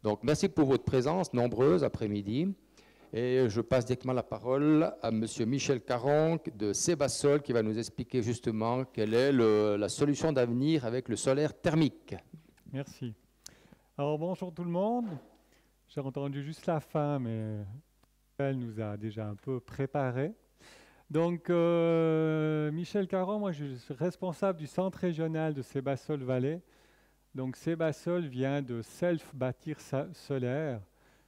Donc merci pour votre présence nombreuse après-midi. Et je passe directement la parole à Monsieur Michel Caron de Sebasol qui va nous expliquer justement quelle est la solution d'avenir avec le solaire thermique. Merci. Alors bonjour tout le monde. J'ai entendu juste la fin, mais elle nous a déjà un peu préparé. Donc Michel Caron, moi je suis responsable du centre régional de Sebasol Valais. Donc Sebasol vient de Self-Bâtir Solaire,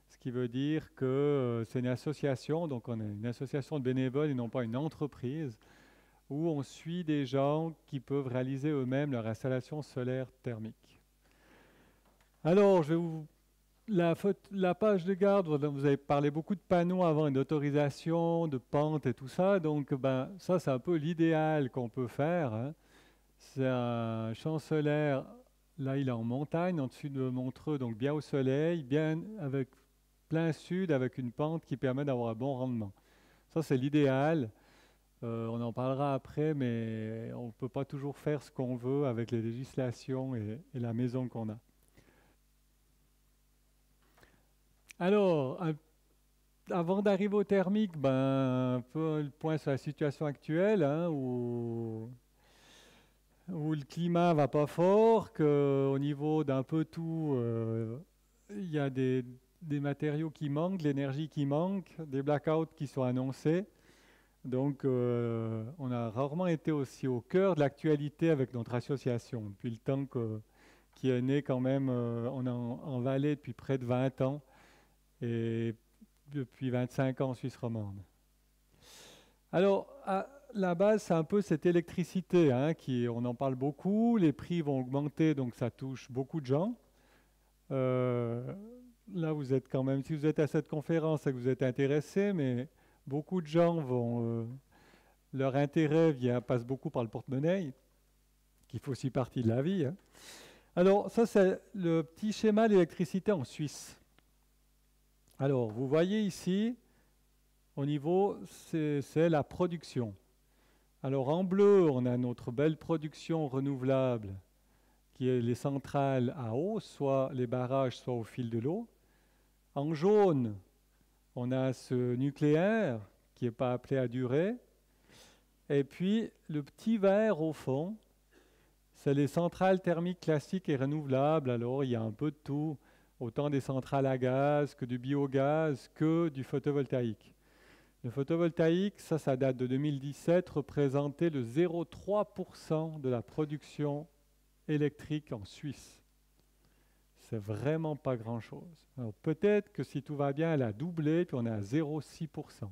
ce qui veut dire que c'est une association, donc on est une association de bénévoles et non pas une entreprise, où on suit des gens qui peuvent réaliser eux-mêmes leur installation solaire thermique. Alors, je vais vous la page de garde, vous avez parlé beaucoup de panneaux avant, d'autorisation, de pente et tout ça. Donc, ça, c'est un peu l'idéal qu'on peut faire, hein. C'est un champ solaire, là, il est en montagne, en dessus de Montreux, donc bien au soleil, bien avec plein sud, avec une pente qui permet d'avoir un bon rendement. Ça, c'est l'idéal. On en parlera après, mais on ne peut pas toujours faire ce qu'on veut avec les législations et la maison qu'on a. Alors, avant d'arriver au thermique, un peu le point sur la situation actuelle, hein, où le climat va pas fort, qu'au niveau d'un peu tout, il y a des matériaux qui manquent, de l'énergie qui manque, des blackouts qui sont annoncés. Donc, on a rarement été aussi au cœur de l'actualité avec notre association. Depuis le temps qui est né quand même, on est en Valais depuis près de 20 ans. Et depuis 25 ans en Suisse romande. Alors, à la base, c'est un peu cette électricité, hein, on en parle beaucoup, les prix vont augmenter, donc ça touche beaucoup de gens. Là, vous êtes quand même, si vous êtes à cette conférence, c'est que vous êtes intéressé, mais beaucoup de gens leur intérêt passe beaucoup par le porte-monnaie, qui fait aussi partie de la vie, hein. Alors, ça, c'est le petit schéma de l'électricité en Suisse. Alors, vous voyez ici, au niveau, c'est la production. Alors, en bleu, on a notre belle production renouvelable, qui est les centrales à eau, soit les barrages, soit au fil de l'eau. En jaune, on a ce nucléaire, qui n'est pas appelé à durer. Et puis, le petit vert au fond, c'est les centrales thermiques classiques et renouvelables. Alors, il y a un peu de tout. Autant des centrales à gaz que du biogaz que du photovoltaïque. Le photovoltaïque, ça date de 2017, représentait le 0,3% de la production électrique en Suisse. C'est vraiment pas grand-chose. Alors peut-être que si tout va bien, elle a doublé, puis on est à 0,6%.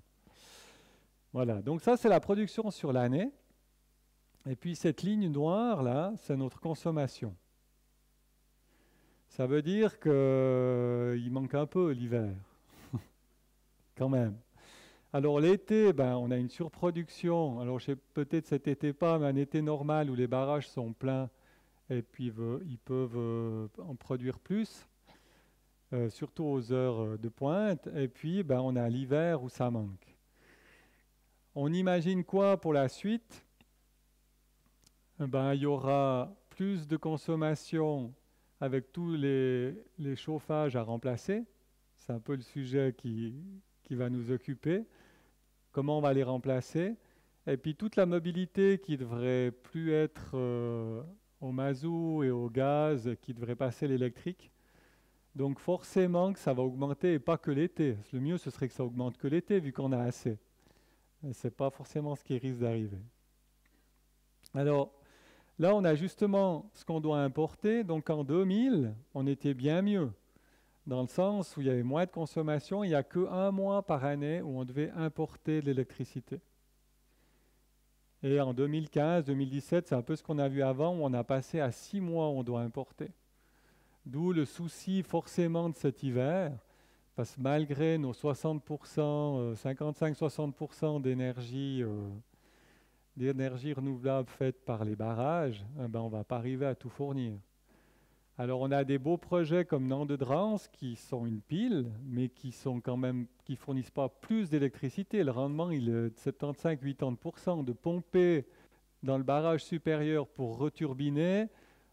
Voilà, donc ça c'est la production sur l'année. Et puis cette ligne noire là, c'est notre consommation. Ça veut dire qu'il manque un peu l'hiver, quand même. Alors l'été, on a une surproduction. Alors peut-être cet été pas, mais un été normal où les barrages sont pleins et puis ils peuvent en produire plus, surtout aux heures de pointe. Et puis on a l'hiver où ça manque. On imagine quoi pour la suite? Il y aura plus de consommation avec tous les chauffages à remplacer. C'est un peu le sujet qui va nous occuper. Comment on va les remplacer? Et puis toute la mobilité qui devrait plus être au mazout et au gaz, qui devrait passer l'électrique. Donc forcément que ça va augmenter, et pas que l'été. Le mieux, ce serait que ça augmente que l'été, vu qu'on a assez. Ce n'est pas forcément ce qui risque d'arriver. Alors, là, on a justement ce qu'on doit importer. Donc en 2000, on était bien mieux, dans le sens où il y avait moins de consommation. Il n'y a qu'un mois par année où on devait importer de l'électricité. Et en 2015-2017, c'est un peu ce qu'on a vu avant, où on a passé à 6 mois où on doit importer. D'où le souci forcément de cet hiver, parce que malgré nos 60%, 55-60% d'énergie renouvelable faite par les barrages, on ne va pas arriver à tout fournir. Alors on a des beaux projets comme Nant-de-Drance qui sont une pile, mais qui fournissent pas plus d'électricité. Le rendement il est de 75-80%. De pomper dans le barrage supérieur pour returbiner,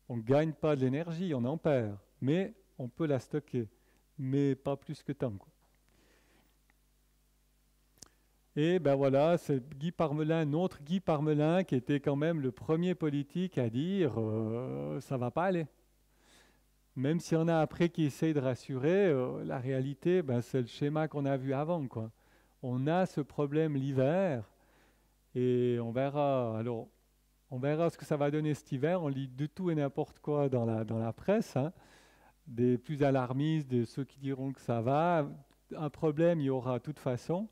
on ne gagne pas de l'énergie, on en perd, mais on peut la stocker. mais pas plus que tant, quoi. Et ben voilà, c'est Guy Parmelin, notre Guy Parmelin, qui était quand même le premier politique à dire ça va pas aller. Même s'il y en a après qui essayent de rassurer, la réalité, ben, c'est le schéma qu'on a vu avant, quoi. On a ce problème l'hiver et on verra. Alors, on verra ce que ça va donner cet hiver. On lit de tout et n'importe quoi dans la presse, hein. Des plus alarmistes, de ceux qui diront que ça va. Un problème, il y aura de toute façon.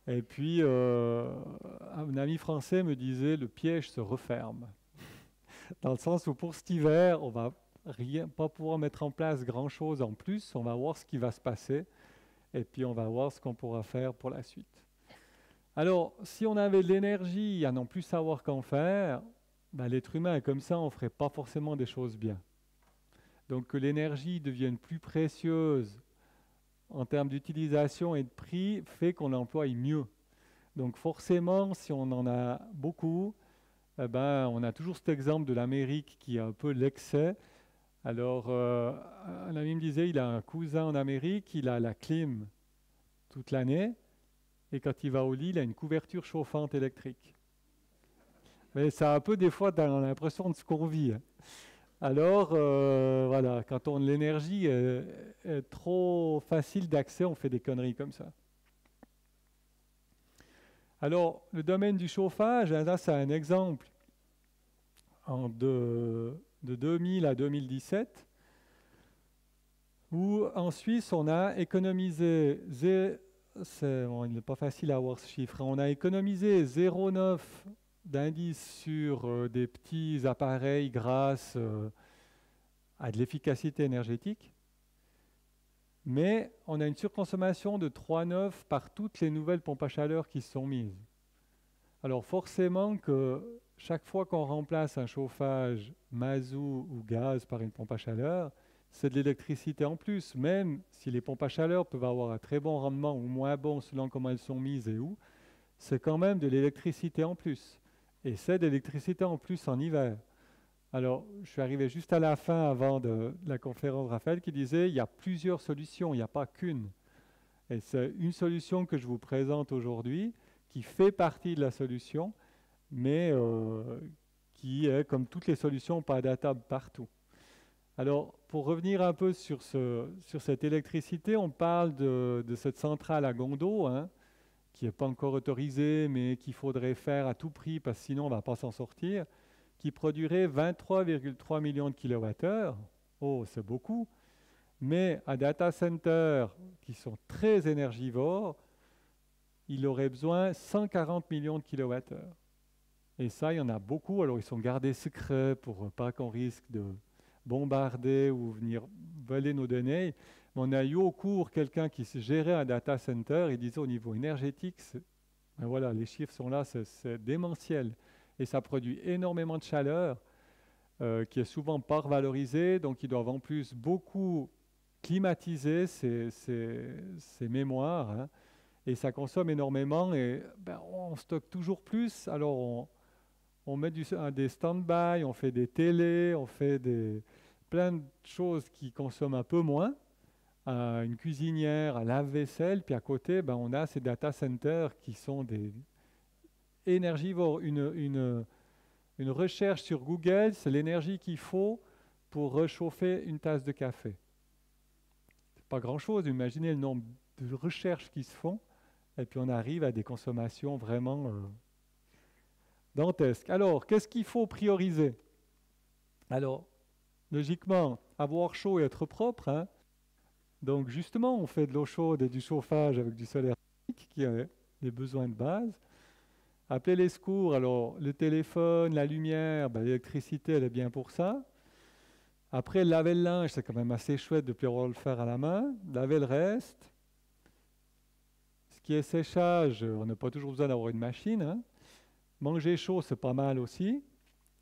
Et puis, un ami français me disait, le piège se referme. Dans le sens où pour cet hiver, on va pas pouvoir mettre en place grand-chose en plus. On va voir ce qui va se passer. Et puis, on va voir ce qu'on pourra faire pour la suite. Alors, si on avait de l'énergie à non plus savoir qu'en faire, ben, l'être humain est comme ça, on ne ferait pas forcément des choses bien. Donc, que l'énergie devienne plus précieuse en termes d'utilisation et de prix fait qu'on l'emploie mieux. Donc forcément, si on en a beaucoup, eh ben, on a toujours cet exemple de l'Amérique qui a un peu l'excès. Alors, un ami me disait, il a un cousin en Amérique, il a la clim toute l'année, et quand il va au lit, il a une couverture chauffante électrique. Mais ça a un peu des fois dans l'impression de ce qu'on vit, hein. Alors, voilà, quand on l'énergie est trop facile d'accès, on fait des conneries comme ça. Alors, le domaine du chauffage, là, c'est un exemple de 2000 à 2017, où en Suisse, on a économisé, il n'est pas facile à avoir ce chiffre, on a économisé 0,9 d'indice sur des petits appareils grâce à de l'efficacité énergétique, mais on a une surconsommation de 3,9 par toutes les nouvelles pompes à chaleur qui se sont mises. Alors forcément que chaque fois qu'on remplace un chauffage mazout ou gaz par une pompe à chaleur, c'est de l'électricité en plus, même si les pompes à chaleur peuvent avoir un très bon rendement ou moins bon selon comment elles sont mises et où, c'est quand même de l'électricité en plus. Et c'est de l'électricité en plus en hiver. Alors, je suis arrivé juste à la fin, avant de la conférence de Raphaël, qui disait il y a plusieurs solutions, il n'y a pas qu'une. Et c'est une solution que je vous présente aujourd'hui, qui fait partie de la solution, mais qui est, comme toutes les solutions, pas adaptable partout. Alors, pour revenir un peu sur cette électricité, on parle de cette centrale à Gondo, hein, qui n'est pas encore autorisée, mais qu'il faudrait faire à tout prix, parce que sinon on ne va pas s'en sortir, qui produirait 23,3 millions de kilowattheures. Oh, c'est beaucoup. Mais à data centers qui sont très énergivores, il aurait besoin de 140 millions de kilowattheures. Et ça, il y en a beaucoup. Alors, ils sont gardés secrets pour pas qu'on risque de bombarder ou venir voler nos données. Mais on a eu au cours quelqu'un qui gérait un data center. Il disait au niveau énergétique, ben voilà, les chiffres sont là, c'est démentiel. Et ça produit énormément de chaleur qui est souvent pas revalorisée. Donc, ils doivent en plus beaucoup climatiser ces mémoires, hein, et ça consomme énormément et ben, on stocke toujours plus. Alors on met des stand-by, on fait des télés, on fait plein de choses qui consomment un peu moins, une cuisinière, un lave-vaisselle, puis à côté ben, on a ces data centers qui sont des énergivores. Une recherche sur Google, c'est l'énergie qu'il faut pour réchauffer une tasse de café. Pas grand-chose, imaginez le nombre de recherches qui se font, et puis on arrive à des consommations vraiment dantesques. Alors, qu'est-ce qu'il faut prioriser? Alors, logiquement, avoir chaud et être propre, hein. Donc justement, on fait de l'eau chaude et du chauffage avec du solaire thermique, qui a les besoins de base. Appeler les secours, alors le téléphone, la lumière, ben, l'électricité, elle est bien pour ça. Après, laver le linge, c'est quand même assez chouette de pouvoir le faire à la main. Laver le reste. Ce qui est séchage, on n'a pas toujours besoin d'avoir une machine, hein. Manger chaud, c'est pas mal aussi.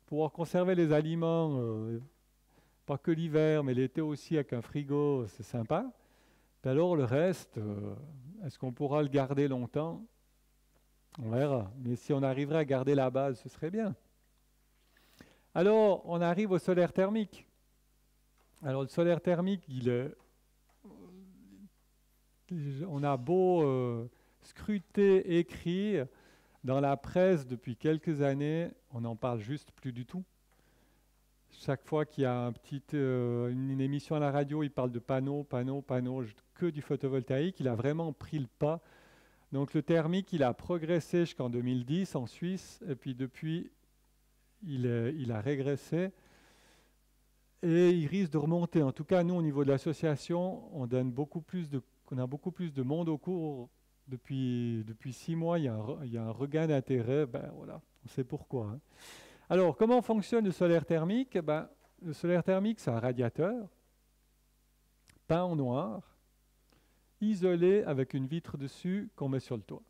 Pouvoir conserver les aliments, pas que l'hiver, mais l'été aussi avec un frigo, c'est sympa. Puis alors le reste, est-ce qu'on pourra le garder longtemps? On verra. Mais si on arriverait à garder la base, ce serait bien. Alors, on arrive au solaire thermique. Alors le solaire thermique, On a beau scruter, écrire, dans la presse depuis quelques années, on n'en parle juste plus du tout. Chaque fois qu'il y a une émission à la radio, il parle de panneaux, que du photovoltaïque. Il a vraiment pris le pas. Donc le thermique, il a progressé jusqu'en 2010 en Suisse, et puis depuis, il a régressé. Et il risque de remonter. En tout cas, nous, au niveau de l'association, on a beaucoup plus de monde au cours. Depuis 6 mois, il y a un regain d'intérêt. Ben, voilà, on sait pourquoi. Hein. Alors, comment fonctionne le solaire thermique? Ben, le solaire thermique, c'est un radiateur peint en noir, isolé avec une vitre dessus qu'on met sur le toit.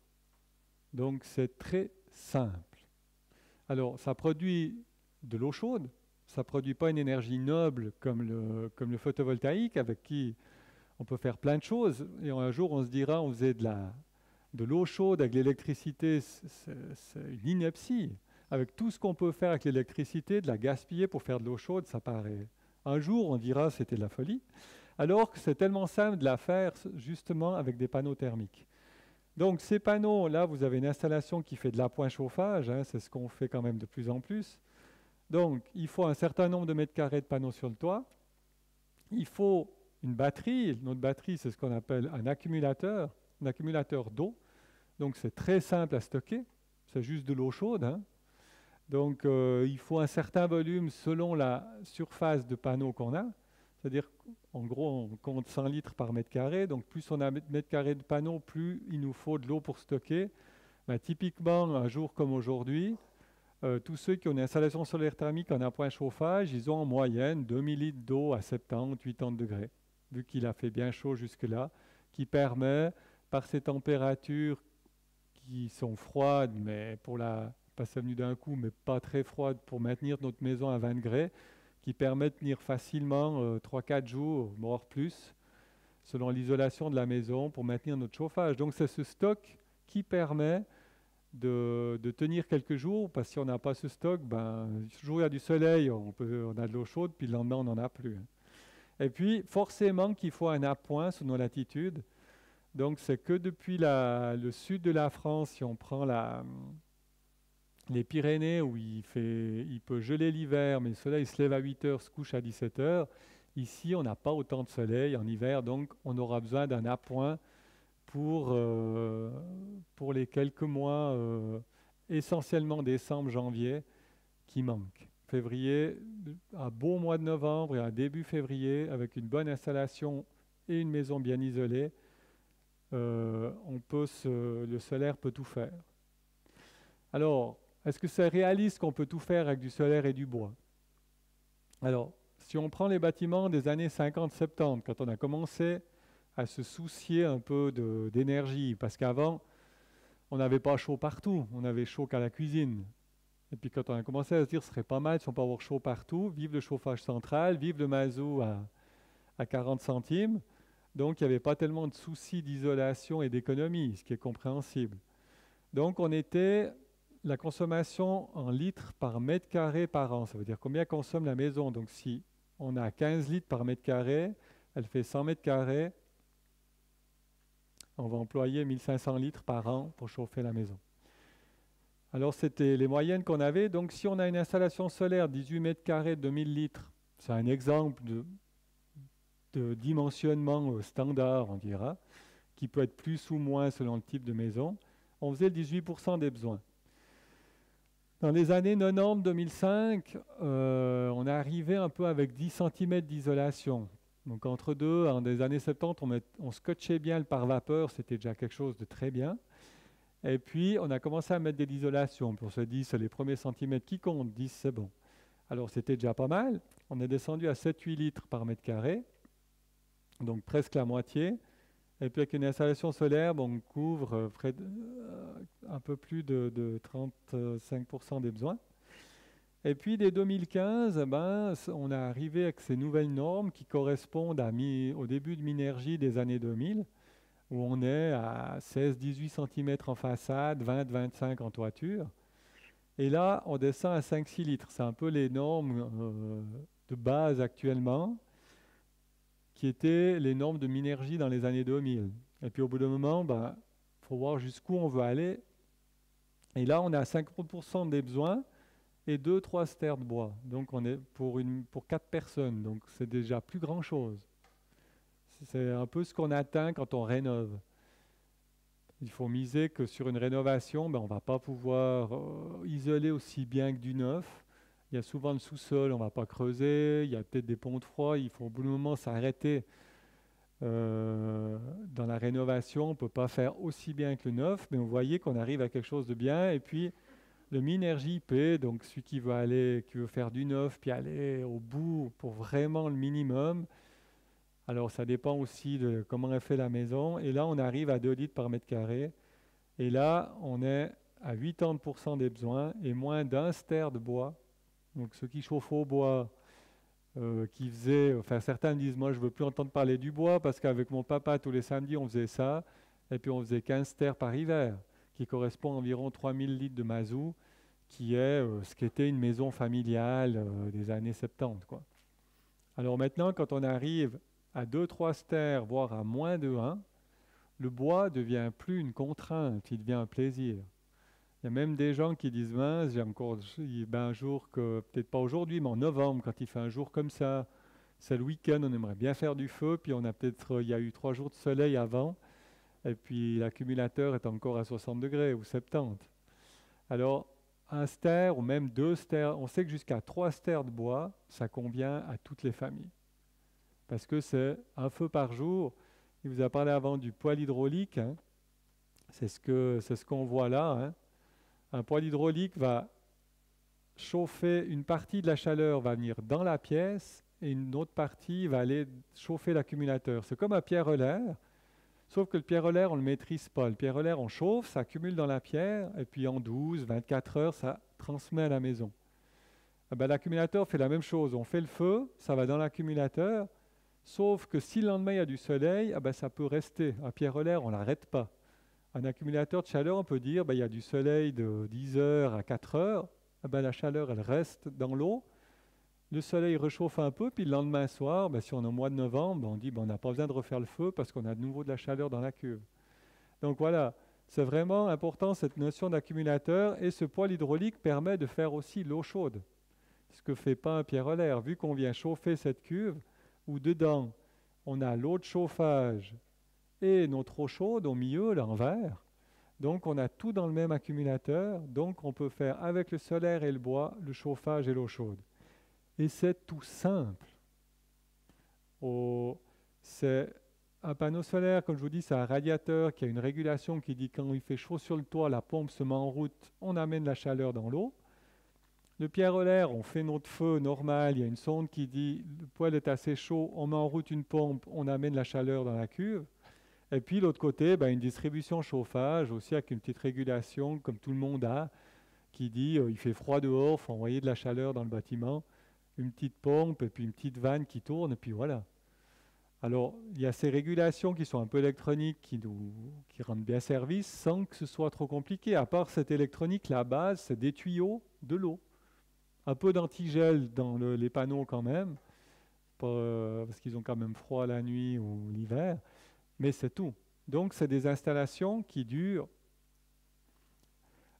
Donc, c'est très simple. Alors, ça produit de l'eau chaude. Ça ne produit pas une énergie noble comme le photovoltaïque, avec qui on peut faire plein de choses. Et un jour, on se dira, on faisait de l'eau chaude avec l'électricité, c'est une ineptie. Avec tout ce qu'on peut faire avec l'électricité, de la gaspiller pour faire de l'eau chaude, ça paraît. Un jour, on dira c'était de la folie. Alors que c'est tellement simple de la faire justement avec des panneaux thermiques. Donc ces panneaux, là, vous avez une installation qui fait de l'appoint chauffage, hein, c'est ce qu'on fait quand même de plus en plus. Donc il faut un certain nombre de mètres carrés de panneaux sur le toit. Il faut une batterie. Notre batterie, c'est ce qu'on appelle un accumulateur d'eau. Donc c'est très simple à stocker. C'est juste de l'eau chaude. Hein. Donc il faut un certain volume selon la surface de panneau qu'on a. C'est-à-dire qu'en gros, on compte 100 litres par mètre carré. Donc plus on a mètre carré de panneau, plus il nous faut de l'eau pour stocker. Ben, typiquement, un jour comme aujourd'hui, tous ceux qui ont une installation solaire thermique en appoint chauffage, ils ont en moyenne 2000 litres d'eau à 70-80 degrés, vu qu'il a fait bien chaud jusque-là, qui permet, par ces températures qui sont froides, mais pas venu d'un coup, mais pas très froides, pour maintenir notre maison à 20 degrés, qui permet de tenir facilement 3-4 jours, voire plus, selon l'isolation de la maison, pour maintenir notre chauffage. Donc c'est ce stock qui permet de tenir quelques jours, parce que si on n'a pas ce stock, ben, toujours il y a du soleil, on a de l'eau chaude, puis le lendemain on n'en a plus. Et puis forcément qu'il faut un appoint sous nos latitudes. Donc c'est que depuis le sud de la France, si on prend les Pyrénées, où il peut geler l'hiver, mais le soleil se lève à 8 heures, se couche à 17 heures. Ici, on n'a pas autant de soleil en hiver, donc on aura besoin d'un appoint pour les quelques mois, essentiellement décembre, janvier, qui manquent. Février, un beau mois de novembre et un début février, avec une bonne installation et une maison bien isolée, le solaire peut tout faire. Alors, est-ce que c'est réaliste qu'on peut tout faire avec du solaire et du bois? Alors, si on prend les bâtiments des années 50-70, quand on a commencé à se soucier un peu d'énergie, parce qu'avant, on n'avait pas chaud partout, on avait chaud qu'à la cuisine. Et puis quand on a commencé à se dire ce serait pas mal si on peut avoir chaud partout, vive le chauffage central, vive le mazout à 40 centimes, donc il n'y avait pas tellement de soucis d'isolation et d'économie, ce qui est compréhensible. Donc la consommation en litres par mètre carré par an, ça veut dire combien consomme la maison. Donc si on a 15 litres par mètre carré, elle fait 100 mètres carrés, on va employer 1500 litres par an pour chauffer la maison. Alors, c'était les moyennes qu'on avait. Donc, si on a une installation solaire 18 mètres carrés, 2000 litres, c'est un exemple de dimensionnement standard, on dira, qui peut être plus ou moins selon le type de maison. On faisait le 18% des besoins. Dans les années 90-2005, on est arrivé un peu avec 10 cm d'isolation. Donc entre deux, en des années 70, on scotchait bien le pare-vapeur, c'était déjà quelque chose de très bien. Et puis, on a commencé à mettre de l'isolation. Puis on se dit, c'est les premiers centimètres qui comptent, 10 c'est bon. Alors c'était déjà pas mal. On est descendu à 7-8 litres par mètre carré, donc presque la moitié. Et puis avec une installation solaire, on couvre un peu plus de 35% des besoins. Et puis dès 2015, on est arrivé avec ces nouvelles normes qui correspondent au début de Minergie des années 2000, où on est à 16-18 cm en façade, 20-25 en toiture. Et là, on descend à 5-6 litres. C'est un peu les normes de base actuellement, qui qui étaient les normes de Minergie dans les années 2000. Et puis au bout d'un moment, faut voir jusqu'où on veut aller. Et là, on a 50% des besoins et 2-3 stères de bois. Donc on est pour 4 personnes, donc c'est déjà plus grand-chose. C'est un peu ce qu'on atteint quand on rénove. Il faut miser que sur une rénovation, on ne va pas pouvoir isoler aussi bien que du neuf. Il y a souvent le sous-sol, on ne va pas creuser, il y a peut-être des ponts de froid, il faut au bout d'un moment s'arrêter. Dans la rénovation, on ne peut pas faire aussi bien que le neuf, mais vous voyez qu'on arrive à quelque chose de bien. Et puis, le Minergie IP, donc celui qui veut faire du neuf, puis aller au bout pour vraiment le minimum. Alors, ça dépend aussi de comment est fait la maison. Et là, on arrive à 2 litres par mètre carré. Et là, on est à 80% des besoins et moins d'1 stère de bois. Donc, ceux qui chauffent au bois, certains me disent, moi, je ne veux plus entendre parler du bois parce qu'avec mon papa, tous les samedis, on faisait ça. Et puis, on faisait 15 stères par hiver, qui correspond à environ 3000 litres de mazout, qui est ce qu'était une maison familiale des années 70, quoi. Alors maintenant, quand on arrive à 2-3 stères, voire à moins de 1, le bois ne devient plus une contrainte, il devient un plaisir. Il y a même des gens qui disent, mince, j'ai encore un jour, peut-être pas aujourd'hui, mais en novembre, quand il fait un jour comme ça, c'est le week-end, on aimerait bien faire du feu, puis il y a eu 3 jours de soleil avant, et puis l'accumulateur est encore à 60 degrés ou 70. Alors, 1 stère ou même 2 stères, on sait que jusqu'à 3 stères de bois, ça convient à toutes les familles. Parce que c'est un feu par jour. Il vous a parlé avant du poêle hydraulique, hein. C'est ce qu'on voit là, hein. Un poêle hydraulique va chauffer, une partie de la chaleur va venir dans la pièce et une autre partie va aller chauffer l'accumulateur. C'est comme un pierre-relaire, sauf que le pierre-relaire, on ne le maîtrise pas. Le pierre-relaire, on chauffe, ça accumule dans la pierre et puis en 12, 24 heures, ça transmet à la maison. L'accumulateur fait la même chose. On fait le feu, ça va dans l'accumulateur, sauf que si le lendemain il y a du soleil, ça peut rester. Un pierre-relaire, on ne l'arrête pas. Un accumulateur de chaleur, on peut dire, il y a du soleil de 10 heures à 4 heures, la chaleur, elle reste dans l'eau. Le soleil réchauffe un peu, puis le lendemain soir, si on est au mois de novembre, on dit on n'a pas besoin de refaire le feu parce qu'on a de nouveau de la chaleur dans la cuve. Donc voilà, c'est vraiment important cette notion d'accumulateur, et ce poêle hydraulique permet de faire aussi l'eau chaude. Ce que ne fait pas un pierre-relaire, vu qu'on vient chauffer cette cuve, où dedans, on a l'eau de chauffage et notre eau chaude au milieu, là, en verre. Donc, on a tout dans le même accumulateur. Donc, on peut faire avec le solaire et le bois, le chauffage et l'eau chaude. Et c'est tout simple. C'est un panneau solaire, comme je vous dis, c'est un radiateur qui a une régulation qui dit quand il fait chaud sur le toit, la pompe se met en route, on amène la chaleur dans l'eau. Le pierre-relaire, on fait notre feu normal, il y a une sonde qui dit le poêle est assez chaud, on met en route une pompe, on amène la chaleur dans la cuve. Et puis l'autre côté, une distribution chauffage aussi avec une petite régulation comme tout le monde a, qui dit il fait froid dehors, il faut envoyer de la chaleur dans le bâtiment, une petite pompe et puis une petite vanne qui tourne et puis voilà. Alors il y a ces régulations qui sont un peu électroniques qui rendent bien service sans que ce soit trop compliqué. À part cette électronique, la base c'est des tuyaux, de l'eau. Un peu d'antigel dans les panneaux quand même, parce qu'ils ont quand même froid la nuit ou l'hiver, mais c'est tout. Donc c'est des installations qui durent.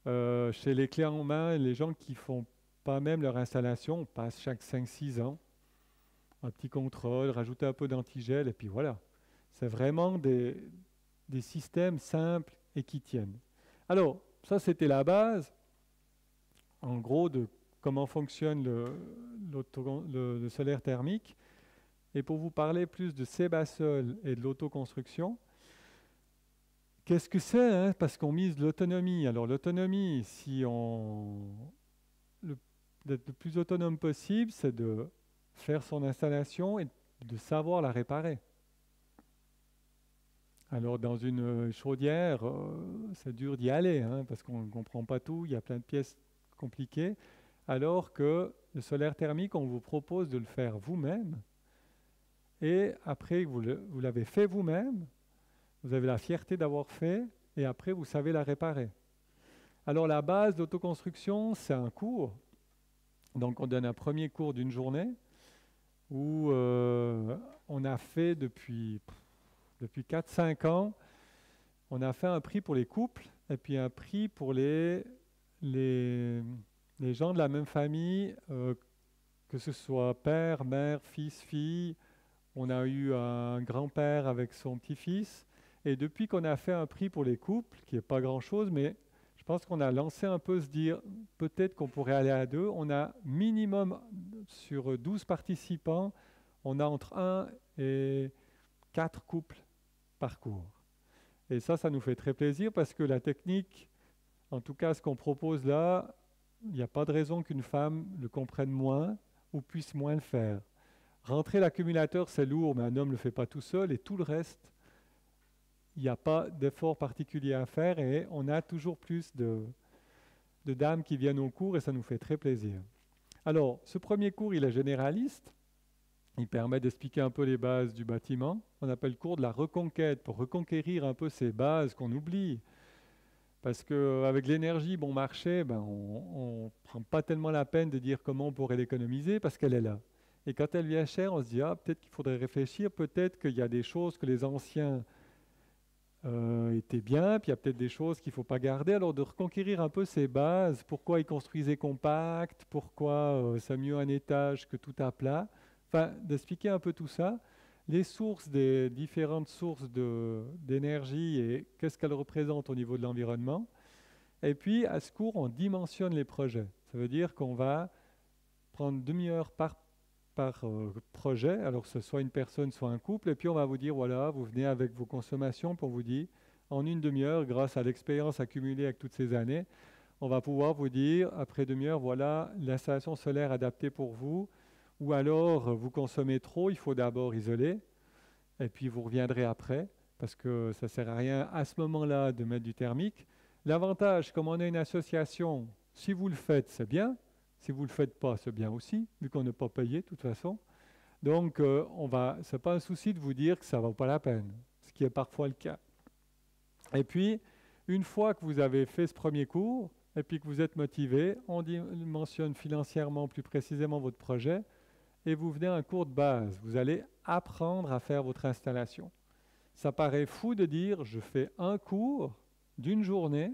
Chez les clés en main, les gens qui ne font pas même leur installation passent chaque 5-6 ans. Un petit contrôle, rajouter un peu d'antigel, et puis voilà. C'est vraiment des systèmes simples et qui tiennent. Alors, ça c'était la base, en gros, de comment fonctionne le solaire thermique. Et pour vous parler plus de Sebasol et de l'autoconstruction, qu'est-ce que c'est, hein? Parce qu'on mise l'autonomie. Alors l'autonomie, d'être le plus autonome possible, c'est de faire son installation et de savoir la réparer. Alors dans une chaudière, c'est dur d'y aller, hein, parce qu'on ne comprend pas tout, il y a plein de pièces compliquées. Alors que le solaire thermique, on vous propose de le faire vous-même. Et après que vous l'avez fait vous-même, vous avez la fierté d'avoir fait, et après vous savez la réparer. Alors la base d'autoconstruction, c'est un cours. Donc on donne un premier cours d'une journée. où on a fait depuis 4-5 ans, on a fait un prix pour les couples et puis un prix pour les gens de la même famille, que ce soit père, mère, fils, fille. On a eu un grand-père avec son petit-fils. Et depuis qu'on a fait un prix pour les couples, qui n'est pas grand-chose, mais je pense qu'on a lancé un peu se dire peut-être qu'on pourrait aller à 2. On a minimum sur 12 participants, on a entre 1 et 4 couples par cours. Et ça nous fait très plaisir parce que la technique, en tout cas ce qu'on propose là, il n'y a pas de raison qu'une femme le comprenne moins ou puisse moins le faire. Rentrer l'accumulateur, c'est lourd, mais un homme ne le fait pas tout seul, et tout le reste, il n'y a pas d'effort particulier à faire, et on a toujours plus de dames qui viennent au cours, et ça nous fait très plaisir. Alors, ce premier cours, il est généraliste. Il permet d'expliquer un peu les bases du bâtiment. On appelle le cours de la reconquête, pour reconquérir un peu ces bases qu'on oublie. Parce qu'avec l'énergie bon marché, on ne prend pas tellement la peine de dire comment on pourrait l'économiser, parce qu'elle est là. Et quand elle vient chère, on se dit, peut-être qu'il faudrait réfléchir, peut-être qu'il y a des choses que les anciens étaient bien, puis il y a peut-être des choses qu'il ne faut pas garder. Alors de reconquérir un peu ces bases, pourquoi ils construisaient compact, pourquoi c'est mieux un étage que tout à plat, enfin d'expliquer un peu tout ça, les sources des différentes sources d'énergie et qu'est-ce qu'elles représentent au niveau de l'environnement. Et puis à ce cours, on dimensionne les projets. Ça veut dire qu'on va prendre demi-heure par projet, alors que ce soit une personne, soit un couple, et puis on va vous dire, voilà, vous venez avec vos consommations, puis on vous dit, en une demi-heure, grâce à l'expérience accumulée avec toutes ces années, on va pouvoir vous dire, après demi-heure, voilà, l'installation solaire adaptée pour vous, ou alors vous consommez trop, il faut d'abord isoler, et puis vous reviendrez après, parce que ça ne sert à rien à ce moment-là de mettre du thermique. L'avantage, comme on a une association, si vous le faites, c'est bien. Si vous ne le faites pas, c'est bien aussi, vu qu'on n'est pas payé de toute façon. Donc, ce n'est pas un souci de vous dire que ça ne vaut pas la peine, ce qui est parfois le cas. Et puis, une fois que vous avez fait ce premier cours, et puis que vous êtes motivé, on mentionne financièrement plus précisément votre projet, et vous venez à un cours de base. Vous allez apprendre à faire votre installation. Ça paraît fou de dire, je fais un cours d'une journée,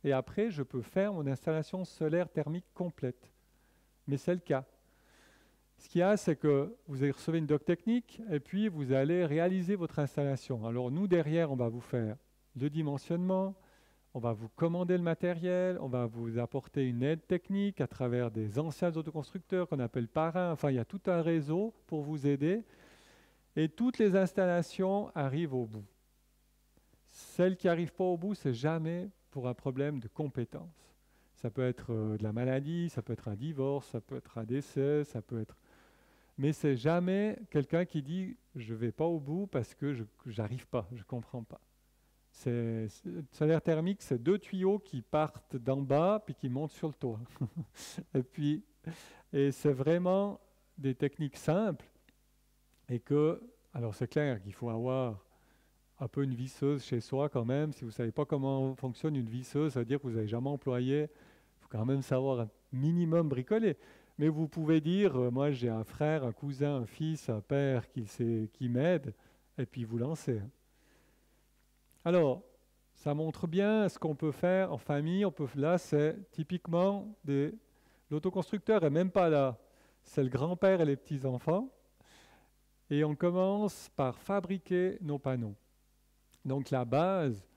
et après, je peux faire mon installation solaire thermique complète. Mais c'est le cas. Ce qu'il y a, c'est que vous recevez une doc technique et puis vous allez réaliser votre installation. Alors nous, derrière, on va vous faire le dimensionnement, on va vous commander le matériel, on va vous apporter une aide technique à travers des anciens autoconstructeurs qu'on appelle parrains. Enfin, il y a tout un réseau pour vous aider. Et toutes les installations arrivent au bout. Celles qui n'arrivent pas au bout, c'est jamais pour un problème de compétence. Ça peut être de la maladie, ça peut être un divorce, ça peut être un décès, ça peut être... Mais c'est jamais quelqu'un qui dit « je ne vais pas au bout parce que je n'arrive pas, je ne comprends pas ». Solaire thermique, c'est 2 tuyaux qui partent d'en bas puis qui montent sur le toit. et c'est vraiment des techniques simples et que, alors c'est clair qu'il faut avoir un peu une visseuse chez soi quand même. Si vous ne savez pas comment fonctionne une visseuse, ça veut dire que vous n'avez jamais employé. Il faut quand même savoir un minimum bricoler. Mais vous pouvez dire, moi j'ai un frère, un cousin, un fils, un père qui m'aide, et puis vous lancez. Alors, ça montre bien ce qu'on peut faire en famille. Là, c'est typiquement l'autoconstructeur n'est même pas là. C'est le grand-père et les petits-enfants. Et on commence par fabriquer nos panneaux. Donc la base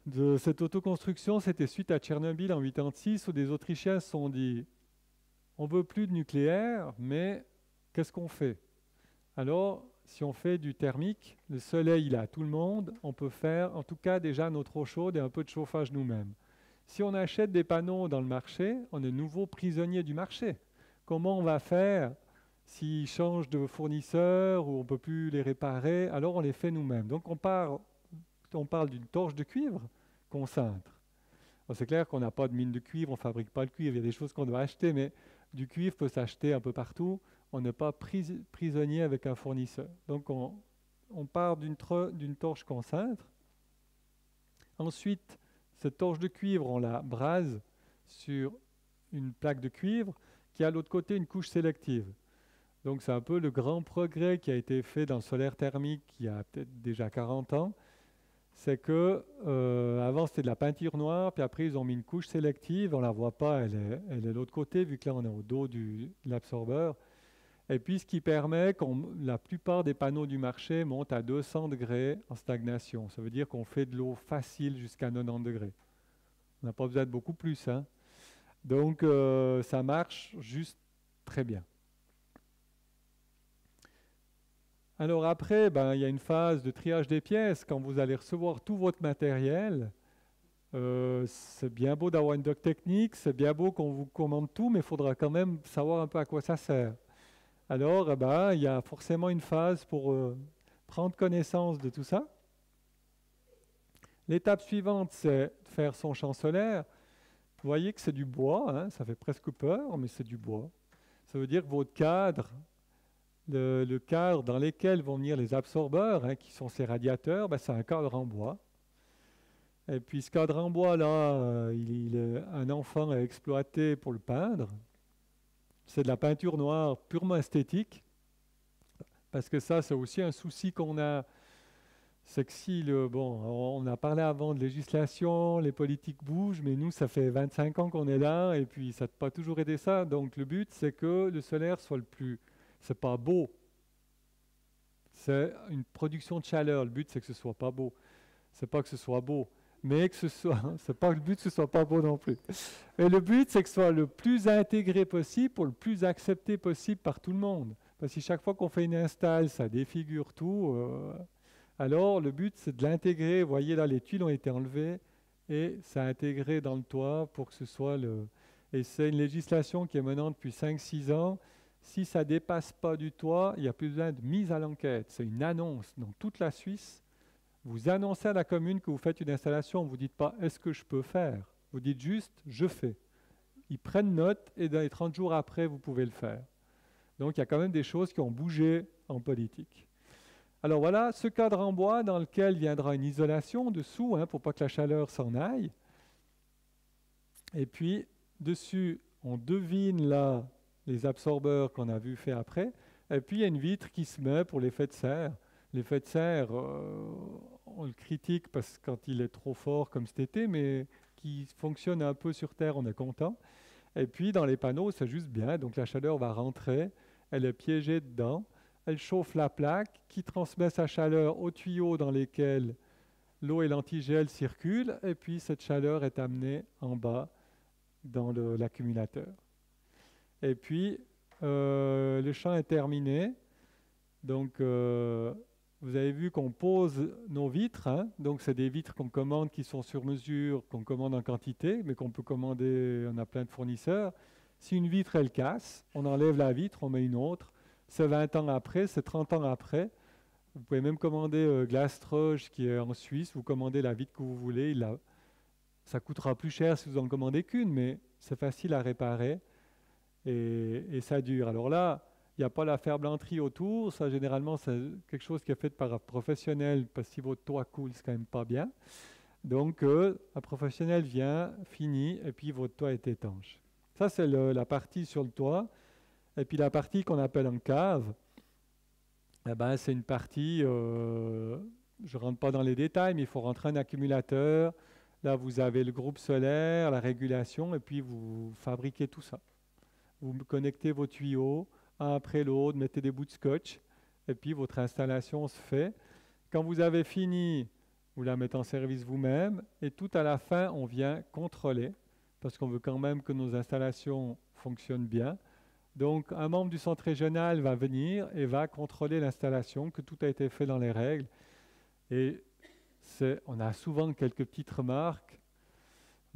de cette autoconstruction, c'était suite à Tchernobyl en 1986, où des Autrichiens se sont dit « on ne veut plus de nucléaire, mais qu'est-ce qu'on fait ?» Alors, si on fait du thermique, le soleil il est à tout le monde, on peut faire en tout cas déjà notre eau chaude et un peu de chauffage nous-mêmes. Si on achète des panneaux dans le marché, on est nouveau prisonnier du marché. Comment on va faire s'ils changent de fournisseur ou on ne peut plus les réparer? Alors on les fait nous-mêmes. Donc on parle d'une torche de cuivre qu'on cintre. C'est clair qu'on n'a pas de mine de cuivre, on ne fabrique pas le cuivre, il y a des choses qu'on doit acheter, mais du cuivre peut s'acheter un peu partout. On n'est pas prisonnier avec un fournisseur. Donc on part d'une torche qu'on cintre. Ensuite, cette torche de cuivre, on la brase sur une plaque de cuivre qui a à l'autre côté une couche sélective. Donc c'est un peu le grand progrès qui a été fait dans le solaire thermique il y a peut-être déjà 40 ans. C'est que avant c'était de la peinture noire, puis après ils ont mis une couche sélective, on ne la voit pas, elle est de l'autre côté, vu que là on est au dos de l'absorbeur. Et puis ce qui permet que la plupart des panneaux du marché montent à 200 degrés en stagnation. Ça veut dire qu'on fait de l'eau facile jusqu'à 90 degrés. On n'a pas besoin de beaucoup plus, hein. Donc ça marche juste très bien. Alors après, il y a une phase de triage des pièces. Quand vous allez recevoir tout votre matériel, c'est bien beau d'avoir une doc technique, c'est bien beau qu'on vous commande tout, mais il faudra quand même savoir un peu à quoi ça sert. Alors, il y a forcément une phase pour prendre connaissance de tout ça. L'étape suivante, c'est de faire son champ solaire. Vous voyez que c'est du bois, hein, ça fait presque peur, mais c'est du bois. Ça veut dire que votre cadre, le cadre dans lequel vont venir les absorbeurs, hein, qui sont ces radiateurs, c'est un cadre en bois. Et puis ce cadre en bois, là, un enfant a exploité pour le peindre. C'est de la peinture noire purement esthétique, parce que ça, c'est aussi un souci qu'on a. C'est que si, on a parlé avant de législation, les politiques bougent, mais nous, ça fait 25 ans qu'on est là, et puis ça n'a pas toujours aidé ça. Donc le but, c'est que le solaire soit le plus... C'est pas beau. C'est une production de chaleur. Le but, c'est que ce soit pas beau. C'est pas que ce soit beau, mais que ce soit... C'est pas le but que ce soit pas beau non plus. Et le but, c'est que ce soit le plus intégré possible, pour le plus accepté possible par tout le monde. Parce que chaque fois qu'on fait une install, ça défigure tout... Alors, le but, c'est de l'intégrer. Vous voyez, là, les tuiles ont été enlevées et ça a intégré dans le toit pour que ce soit le... Et c'est une législation qui est menant depuis 5-6 ans. Si ça ne dépasse pas du toit, il n'y a plus besoin de mise à l'enquête. C'est une annonce dans toute la Suisse. Vous annoncez à la commune que vous faites une installation. Vous ne dites pas « est-ce que je peux faire ?» Vous dites juste « je fais ». Ils prennent note et dans les 30 jours après, vous pouvez le faire. Donc, il y a quand même des choses qui ont bougé en politique. Alors voilà, ce cadre en bois dans lequel viendra une isolation dessous, pour pas que la chaleur s'en aille. Et puis, dessus, on devine là les absorbeurs qu'on a vu faire après. Et puis, il y a une vitre qui se met pour l'effet de serre. L'effet de serre, on le critique parce que quand il est trop fort comme cet été, mais qui fonctionne un peu sur Terre, on est content. Et puis, dans les panneaux, c'est juste bien. Donc, la chaleur va rentrer, elle est piégée dedans. Elle chauffe la plaque qui transmet sa chaleur aux tuyaux dans lesquels l'eau et l'antigel circulent, et puis cette chaleur est amenée en bas dans l'accumulateur. Et puis, le champ est terminé. Donc, vous avez vu qu'on pose nos vitres. Donc, c'est des vitres qu'on commande qui sont sur mesure, qu'on commande en quantité, mais qu'on peut commander, on a plein de fournisseurs. Si une vitre, elle casse, on enlève la vitre, on met une autre. C'est 20 ans après, c'est 30 ans après. Vous pouvez même commander Glasstroge qui est en Suisse. Vous commandez la vitre que vous voulez. Ça coûtera plus cher si vous en commandez qu'une, mais c'est facile à réparer et ça dure. Alors là, il n'y a pas la ferblanterie autour. Ça, généralement, c'est quelque chose qui est fait par un professionnel parce que si votre toit coule, c'est quand même pas bien. Donc, un professionnel vient, finit, et puis votre toit est étanche. Ça, c'est la partie sur le toit. Et puis la partie qu'on appelle en cave, c'est une partie, je ne rentre pas dans les détails, mais il faut rentrer un accumulateur. Là, vous avez le groupe solaire, la régulation, et puis vous fabriquez tout ça. Vous connectez vos tuyaux, un après l'autre, mettez des bouts de scotch, et puis votre installation se fait. Quand vous avez fini, vous la mettez en service vous-même, et tout à la fin, on vient contrôler, parce qu'on veut quand même que nos installations fonctionnent bien. Donc, un membre du centre régional va venir et va contrôler l'installation, que tout a été fait dans les règles. Et on a souvent quelques petites remarques.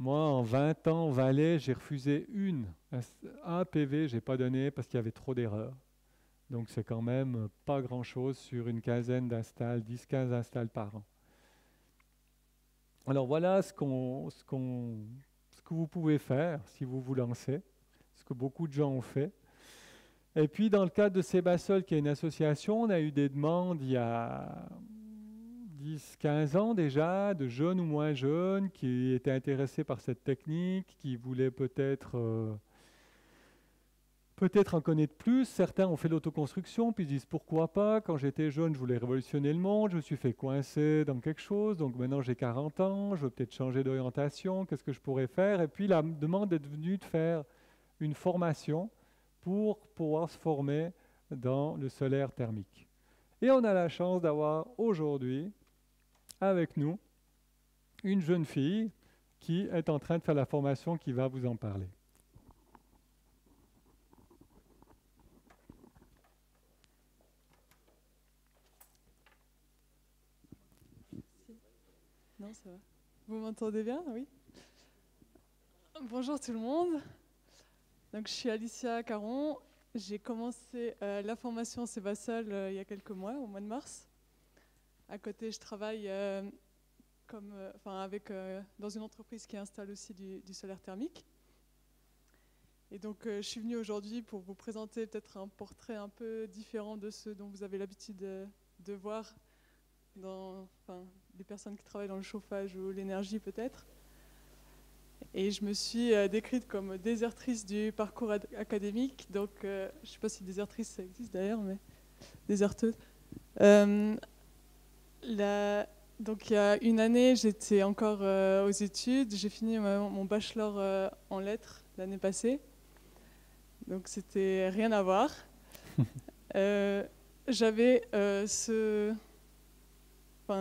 Moi, en 20 ans, Valais, j'ai refusé un PV, je n'ai pas donné parce qu'il y avait trop d'erreurs. Donc, c'est quand même pas grand-chose sur une quinzaine d'installs, 10-15 installs par an. Alors, voilà ce que vous pouvez faire si vous vous lancez, ce que beaucoup de gens ont fait. Et puis, dans le cadre de Sébastol, qui est une association, on a eu des demandes il y a 10-15 ans déjà, de jeunes ou moins jeunes, qui étaient intéressés par cette technique, qui voulaient peut-être peut-être en connaître plus. Certains ont fait l'autoconstruction, puis ils disent pourquoi pas. Quand j'étais jeune, je voulais révolutionner le monde, je me suis fait coincer dans quelque chose, donc maintenant j'ai 40 ans, je veux peut-être changer d'orientation, qu'est-ce que je pourrais faire? Et puis la demande est venue de faire une formation pour pouvoir se former dans le solaire thermique. Et on a la chance d'avoir aujourd'hui avec nous une jeune fille qui est en train de faire la formation qui va vous en parler. Non, ça va. Vous m'entendez bien? Oui. Bonjour tout le monde. Donc, je suis Alicia Caron. J'ai commencé la formation Sebasol il y a quelques mois, au mois de mars. À côté, je travaille dans une entreprise qui installe aussi du solaire thermique. Et donc, je suis venue aujourd'hui pour vous présenter peut-être un portrait un peu différent de ceux dont vous avez l'habitude de voir des personnes qui travaillent dans le chauffage ou l'énergie peut-être. Et je me suis décrite comme désertrice du parcours académique. Donc, je ne sais pas si désertrice ça existe d'ailleurs, mais déserteuse. Donc, il y a une année, j'étais encore aux études. J'ai fini mon bachelor en lettres l'année passée. Donc, c'était rien à voir. J'avais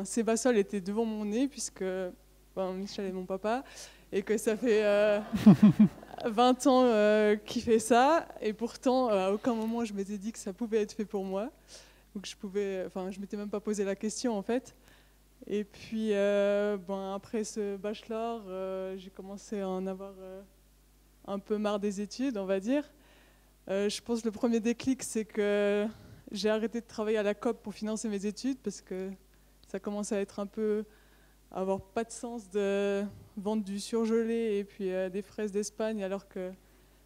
Sebasol était devant mon nez, puisque Michel est mon papa, et que ça fait 20 ans qu'il fait ça, et pourtant, à aucun moment, je m'étais dit que ça pouvait être fait pour moi. Donc je m'étais même pas posé la question, en fait. Et puis, après ce bachelor, j'ai commencé à en avoir un peu marre des études, on va dire. Je pense que le premier déclic, c'est que j'ai arrêté de travailler à la COP pour financer mes études, parce que ça commençait à être un peu, avoir pas de sens de vendre du surgelé et puis des fraises d'Espagne, alors que